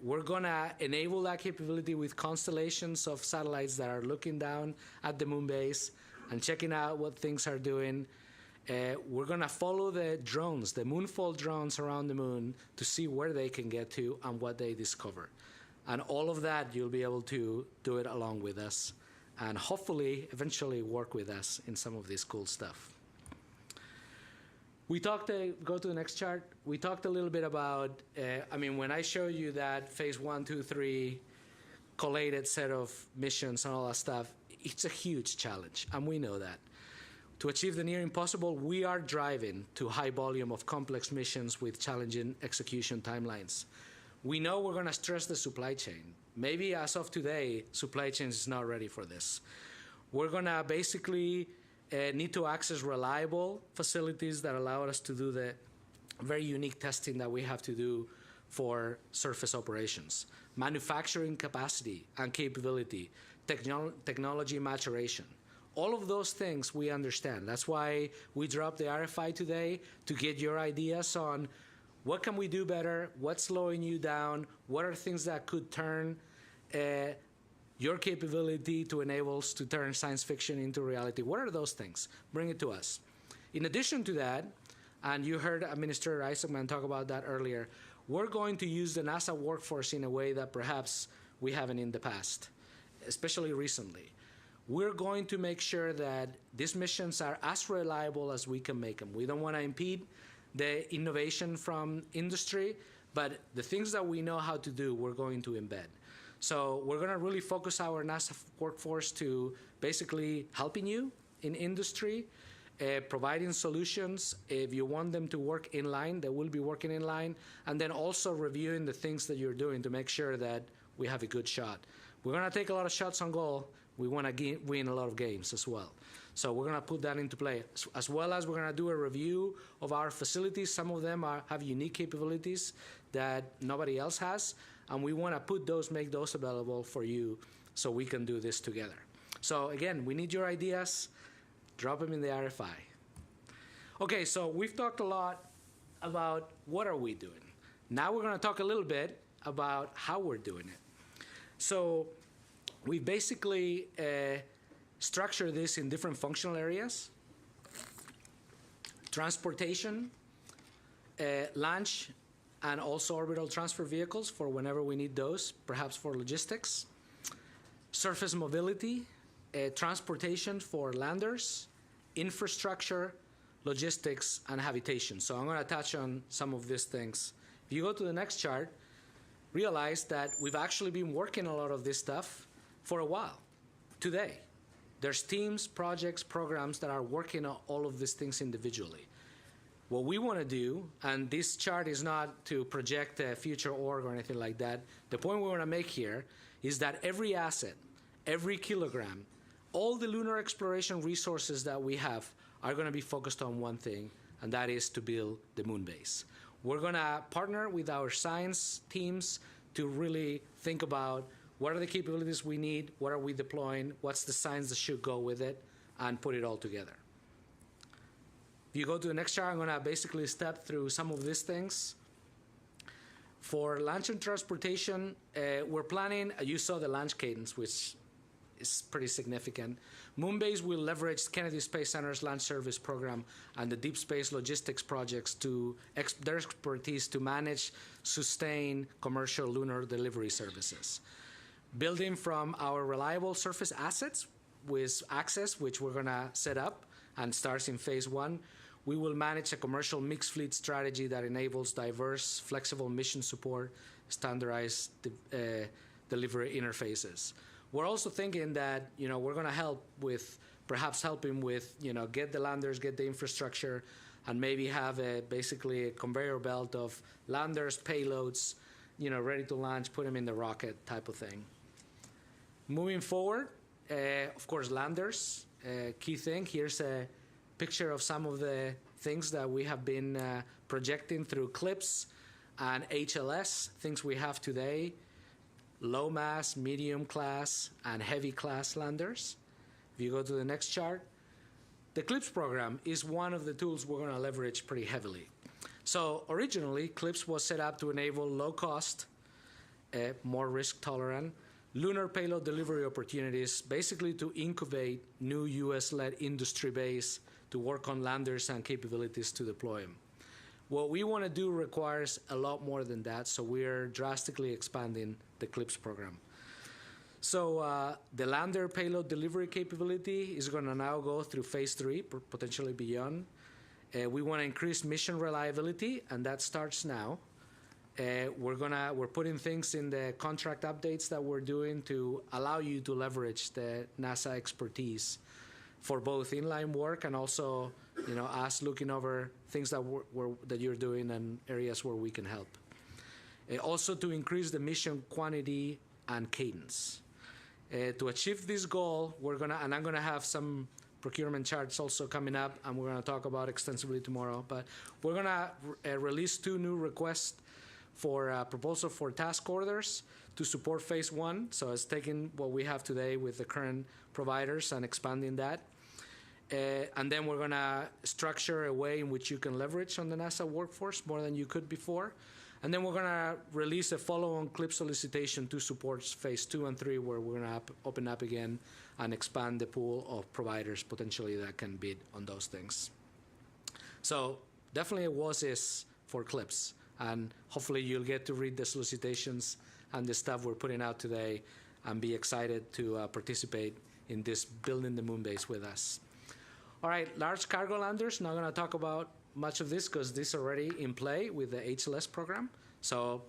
We're going to enable that capability with constellations of satellites that are looking down at the moon base and checking out what things are doing. We're going to follow the drones, the Moonfall drones around the moon, to see where they can get to and what they discover. And all of that, you'll be able to do it along with us and hopefully eventually work with us in some of this cool stuff. We talked, go to the next chart. We talked a little bit about, when I show you that phase 1, 2, 3 collated set of missions and all that stuff, it's a huge challenge, and we know that. To achieve the near impossible, we are driving to high volume of complex missions with challenging execution timelines. We know we're going to stress the supply chain. Maybe as of today, supply chain is not ready for this. We're going to basically need to access reliable facilities that allow us to do the very unique testing that we have to do for surface operations, manufacturing capacity and capability, technology maturation. All of those things we understand. That's why we dropped the RFI today, to get your ideas on what can we do better, what's slowing you down, what are things that could turn your capability to enable us to turn science fiction into reality. What are those things? Bring it to us. In addition to that, and you heard Minister Isaacman talk about that earlier, we're going to use the NASA workforce in a way that perhaps we haven't in the past, especially recently. We're going to make sure that these missions are as reliable as we can make them. We don't want to impede the innovation from industry, but the things that we know how to do, we're going to embed. So we're going to really focus our NASA workforce to basically helping you in industry, providing solutions. If you want them to work in line, they will be working in line, and then also reviewing the things that you're doing to make sure that we have a good shot. We're going to take a lot of shots on goal. We want to win a lot of games as well. So we're going to put that into play, as well as we're going to do a review of our facilities. Some of them have unique capabilities that nobody else has, and we want to make those available for you so we can do this together. So again, we need your ideas. Drop them in the RFI. Okay, so we've talked a lot about what are we doing. Now we're going to talk a little bit about how we're doing it. So we basically structure this in different functional areas: transportation, launch, and also orbital transfer vehicles for whenever we need those, perhaps for logistics; surface mobility, transportation for landers; infrastructure, logistics, and habitation. So I'm going to touch on some of these things. If you go to the next chart, realize that we've actually been working a lot of this stuff for a while. Today, there's teams, projects, programs that are working on all of these things individually. What we want to do, and this chart is not to project a future org or anything like that, the point we want to make here is that every asset, every kilogram, all the lunar exploration resources that we have are going to be focused on one thing, and that is to build the moon base. We're going to partner with our science teams to really think about what are the capabilities we need, what are we deploying, what's the science that should go with it, and put it all together. If you go to the next chart, I'm going to basically step through some of these things. For launch and transportation, we're planning, you saw the launch cadence, which is pretty significant. Moonbase will leverage Kennedy Space Center's launch service program and the deep space logistics projects to their expertise to manage, sustain commercial lunar delivery services. Building from our reliable surface assets with access, which we're going to set up and starts in phase 1, we will manage a commercial mixed fleet strategy that enables diverse, flexible mission support, standardized delivery interfaces. We're also thinking that, we're going to help with, perhaps helping with, get the landers, get the infrastructure, and maybe have basically a conveyor belt of landers, payloads, ready to launch, put them in the rocket type of thing. Moving forward, of course, landers, key thing. Here's a picture of some of the things that we have been projecting through CLIPS and HLS, things we have today, low mass, medium class, and heavy class landers. If you go to the next chart, the CLIPS program is one of the tools we're going to leverage pretty heavily. So originally, CLIPS was set up to enable low cost, more risk tolerant, lunar payload delivery opportunities, basically to incubate new US-led industry base to work on landers and capabilities to deploy them. What we want to do requires a lot more than that, so we're drastically expanding the CLIPS program. So the lander payload delivery capability is going to now go through phase 3, potentially beyond. We want to increase mission reliability, and that starts now. We're putting things in the contract updates that we're doing to allow you to leverage the NASA expertise for both inline work and also, us looking over things that you're doing and areas where we can help. Also to increase the mission quantity and cadence. To achieve this goal, I'm gonna have some procurement charts also coming up, and we're gonna talk about extensively tomorrow. But we're gonna release 2 new requests for a proposal for task orders to support phase 1. So it's taking what we have today with the current providers and expanding that. And then we're going to structure a way in which you can leverage on the NASA workforce more than you could before. And then we're going to release a follow-on CLIPS solicitation to support phase 2 and 3, where we're going to open up again and expand the pool of providers potentially that can bid on those things. So definitely a WASIS for CLIPS. And hopefully you'll get to read the solicitations and the stuff we're putting out today and be excited to participate in this building the moon base with us. All right, large cargo landers, not going to talk about much of this because this is already in play with the HLS program. So,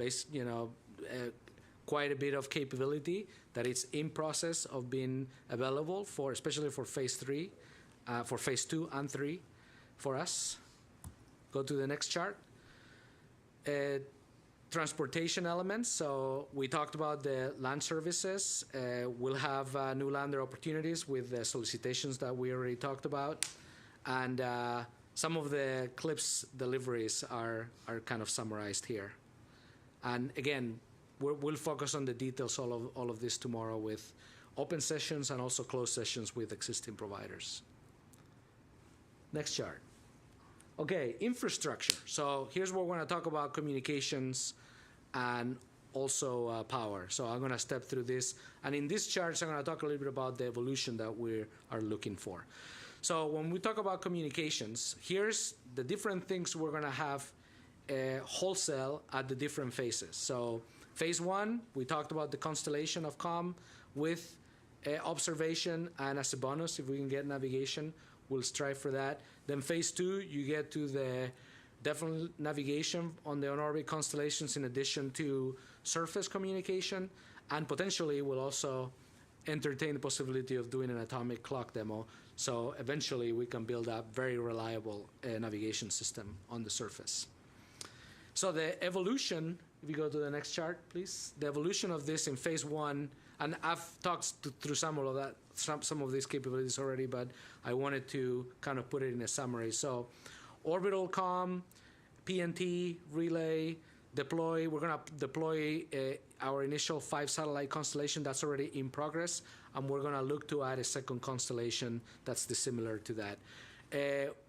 quite a bit of capability that it's in process of being available for, especially for phase 3, for phase 2 and 3 for us. Go to the next chart. Transportation elements. So we talked about the land services. We'll have new lander opportunities with the solicitations that we already talked about. And some of the CLIPS deliveries are kind of summarized here. And again, we'll focus on the details all of this tomorrow with open sessions and also closed sessions with existing providers. Next chart. Okay, infrastructure. So here's where we're going to talk about communications and also power. So I'm going to step through this. And in these charts, I'm going to talk a little bit about the evolution that we are looking for. So when we talk about communications, here's the different things we're going to have wholesale at the different phases. So phase 1, we talked about the constellation of COM with observation, and as a bonus, if we can get navigation, we'll strive for that. Then phase 2, you get to the definitely navigation on the on-orbit constellations in addition to surface communication, and potentially we'll also entertain the possibility of doing an atomic clock demo. So eventually we can build a very reliable navigation system on the surface. So the evolution, if you go to the next chart, please. The evolution of this in phase 1, and I've talked through some of these capabilities already, but I wanted to kind of put it in a summary. So orbital comm, PNT, relay, deploy. We're going to deploy our initial 5-satellite constellation that's already in progress, and we're going to look to add a second constellation that's dissimilar to that.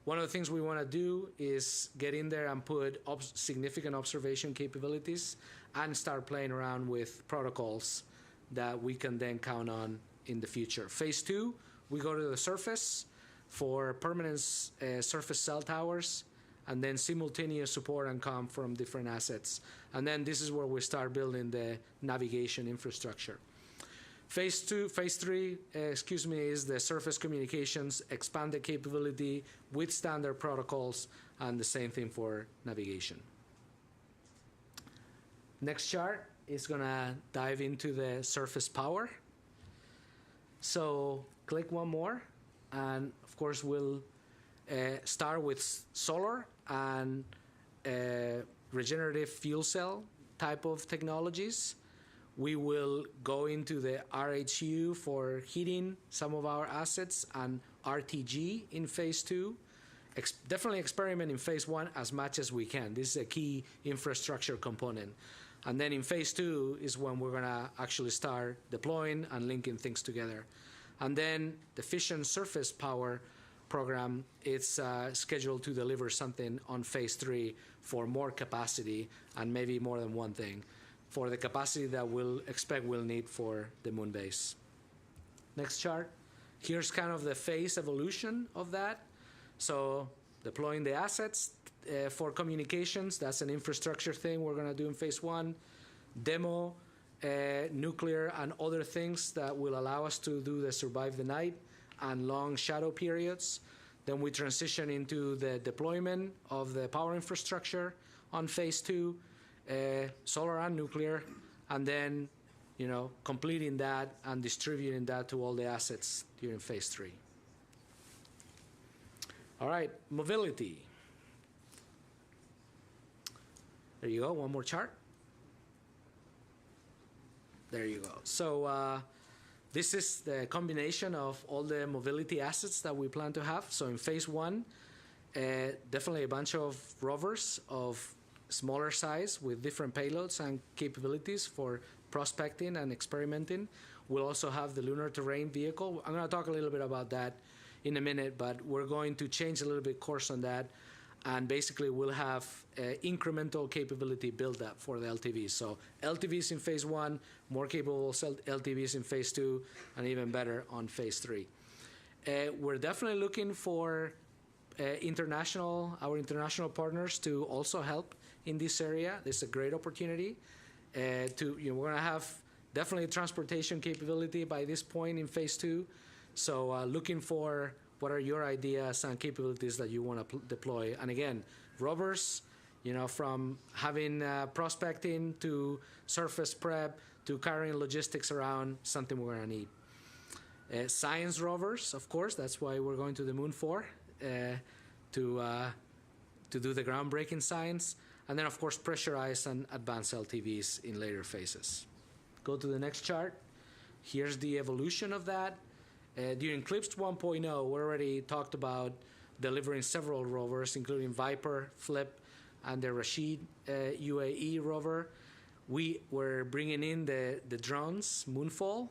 One of the things we want to do is get in there and put significant observation capabilities and start playing around with protocols that we can then count on in the future. Phase 2, we go to the surface for permanent surface cell towers, and then simultaneous support and comm from different assets. And then this is where we start building the navigation infrastructure. Phase 3, is the surface communications, expanded capability with standard protocols, and the same thing for navigation. Next chart is gonna dive into the surface power. So click one more, and of course we'll start with solar and regenerative fuel cell type of technologies. We will go into the RHU for heating some of our assets and RTG in phase 2. Definitely experiment in phase 1 as much as we can. This is a key infrastructure component. And then in phase 2 is when we're gonna actually start deploying and linking things together. And then the fission surface power program, it's scheduled to deliver something on phase 3 for more capacity and maybe more than one thing, for the capacity that we'll need for the moon base. Next chart. Here's kind of the phase evolution of that. So deploying the assets for communications, that's an infrastructure thing we're gonna do in phase 1. Demo, nuclear and other things that will allow us to do the survive the night and long shadow periods. Then we transition into the deployment of the power infrastructure on phase 2. Solar and nuclear, and then, completing that and distributing that to all the assets during phase 3. All right, mobility. There you go, one more chart. There you go. So this is the combination of all the mobility assets that we plan to have. So in phase 1, definitely a bunch of rovers of smaller size with different payloads and capabilities for prospecting and experimenting. We'll also have the lunar terrain vehicle. I'm going to talk a little bit about that in a minute, but we're going to change a little bit course on that, and basically we'll have incremental capability build up for the LTVs. So LTVs in phase 1, more capable LTVs in phase 2, and even better on phase 3. We're definitely looking for our international partners to also help in this area. This is a great opportunity. We're going to have definitely transportation capability by this point in phase 2. So looking for what are your ideas and capabilities that you want to deploy. And again, rovers, from having prospecting to surface prep to carrying logistics around, something we're going to need. Science rovers, of course, that's why we're going to the moon for, to do the groundbreaking science. And then, of course, pressurized and advanced LTVs in later phases. Go to the next chart. Here's the evolution of that. During CLPS 1.0, we already talked about delivering several rovers, including Viper, Flip, and the Rashid UAE rover. We were bringing in the drones, Moonfall.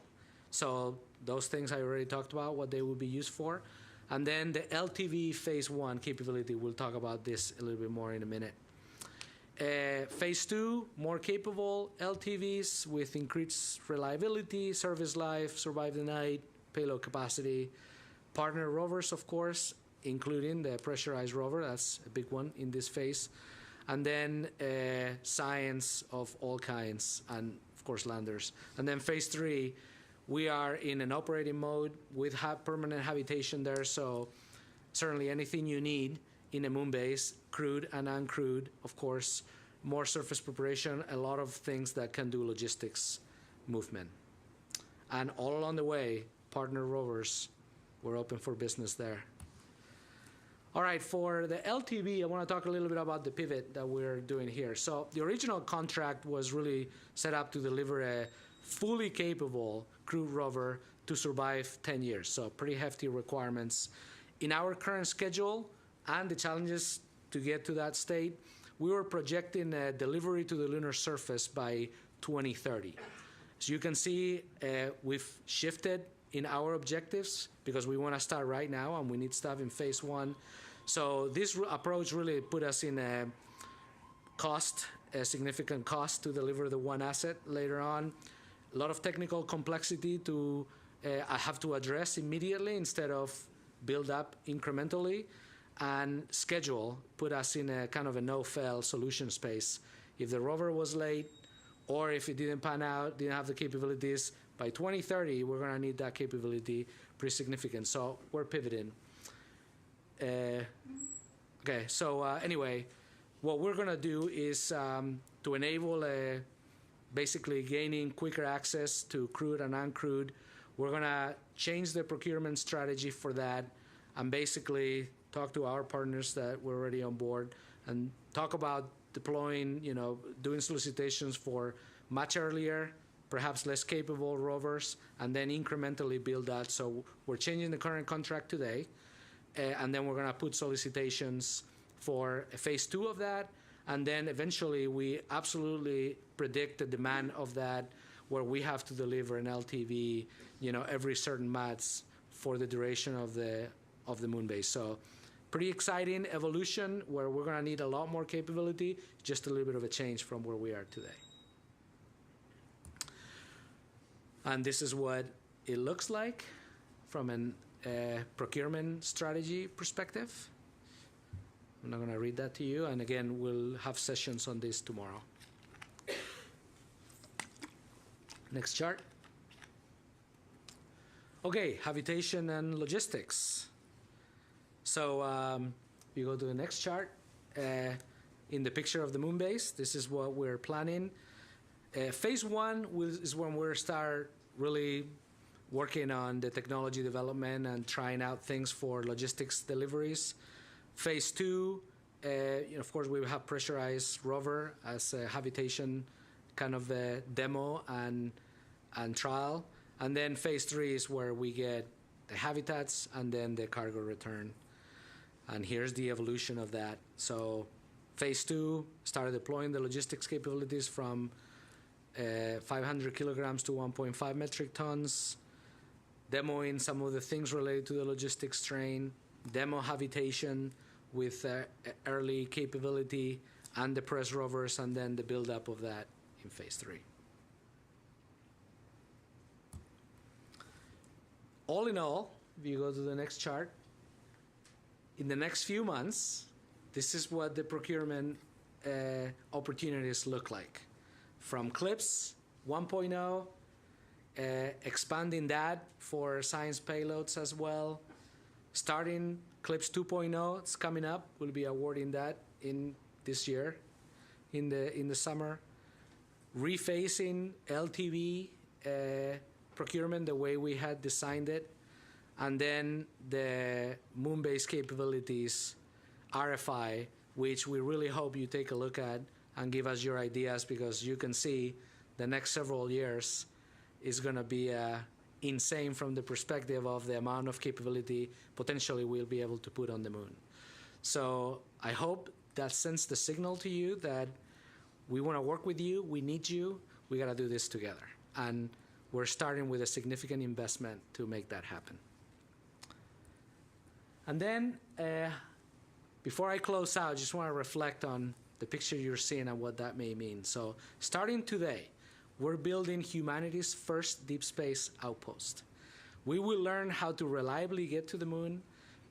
So those things I already talked about, what they will be used for. And then the LTV phase 1 capability, we'll talk about this a little bit more in a minute. Phase 2, more capable LTVs with increased reliability, service life, survive the night, payload capacity. Partner rovers, of course, including the pressurized rover. That's a big one in this phase. And then science of all kinds, and of course landers. And then phase 3, we are in an operating mode with permanent habitation there, so certainly anything you need in a moon base, crewed and uncrewed, of course, more surface preparation, a lot of things that can do logistics movement. And all along the way, partner rovers, we're open for business there. All right, for the LTV, I want to talk a little bit about the pivot that we're doing here. So the original contract was really set up to deliver a fully capable crewed rover to survive 10 years, so pretty hefty requirements. In our current schedule and the challenges to get to that state, we were projecting a delivery to the lunar surface by 2030. So you can see we've shifted in our objectives because we want to start right now and we need stuff in phase 1. So this approach really put us in a significant cost to deliver the one asset later on. A lot of technical complexity to I have to address immediately instead of build up incrementally. And schedule put us in a kind of a no-fail solution space. If the rover was late or if it didn't pan out, didn't have the capabilities, by 2030, we're going to need that capability pretty significant. So we're pivoting. Okay, so anyway, what we're going to do is to enable basically gaining quicker access to crewed and uncrewed, we're going to change the procurement strategy for that and basically talk to our partners that were already on board and talk about deploying, doing solicitations for much earlier, perhaps less capable rovers, and then incrementally build that. So we're changing the current contract today, and then we're going to put solicitations for phase 2 of that, and then eventually we absolutely predict the demand of that, where we have to deliver an LTV, every certain months for the duration of the moon base. So pretty exciting evolution where we're going to need a lot more capability, just a little bit of a change from where we are today. And this is what it looks like from a procurement strategy perspective. I'm not going to read that to you. And again, we'll have sessions on this tomorrow. Next chart. Okay, habitation and logistics. So you go to the next chart. In the picture of the moon base, this is what we're planning. Phase 1 is when we'll start really working on the technology development and trying out things for logistics deliveries. Phase 2, of course, we will have pressurized rover as a habitation kind of a demo and trial. And then phase 3 is where we get the habitats and then the cargo return. And here's the evolution of that. So phase 2 started deploying the logistics capabilities from 500 kilograms to 1.5 metric tons, demoing some of the things related to the logistics train, demo habitation with early capability and the press rovers, and then the build-up of that in phase 3. All in all, if you go to the next chart, in the next few months, this is what the procurement opportunities look like. From CLPS 1.0, expanding that for science payloads as well. Starting CLPS 2.0, it's coming up. We'll be awarding that in this year, in the summer. Rephasing LTV procurement the way we had designed it. And then the moon-based capabilities, RFI, which we really hope you take a look at and give us your ideas, because you can see the next several years is going to be insane from the perspective of the amount of capability potentially we'll be able to put on the moon. So I hope that sends the signal to you that we want to work with you, we need you, we got to do this together. And we're starting with a significant investment to make that happen. And then, before I close out, I just want to reflect on the picture you're seeing and what that may mean. So starting today, we're building humanity's first deep space outpost. We will learn how to reliably get to the moon,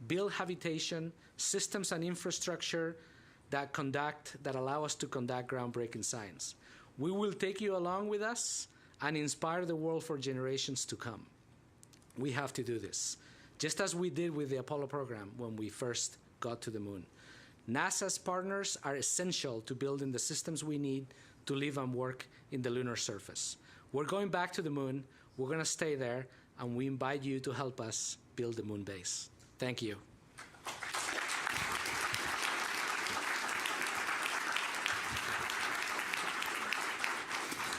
build habitation, systems and infrastructure that allow us to conduct groundbreaking science. We will take you along with us and inspire the world for generations to come. We have to do this, just as we did with the Apollo program when we first got to the moon. NASA's partners are essential to building the systems we need to live and work in the lunar surface. We're going back to the moon, we're going to stay there, and we invite you to help us build the moon base. Thank you.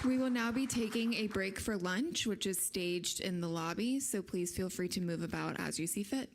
We will now be taking a break for lunch, which is staged in the lobby, so please feel free to move about as you see fit.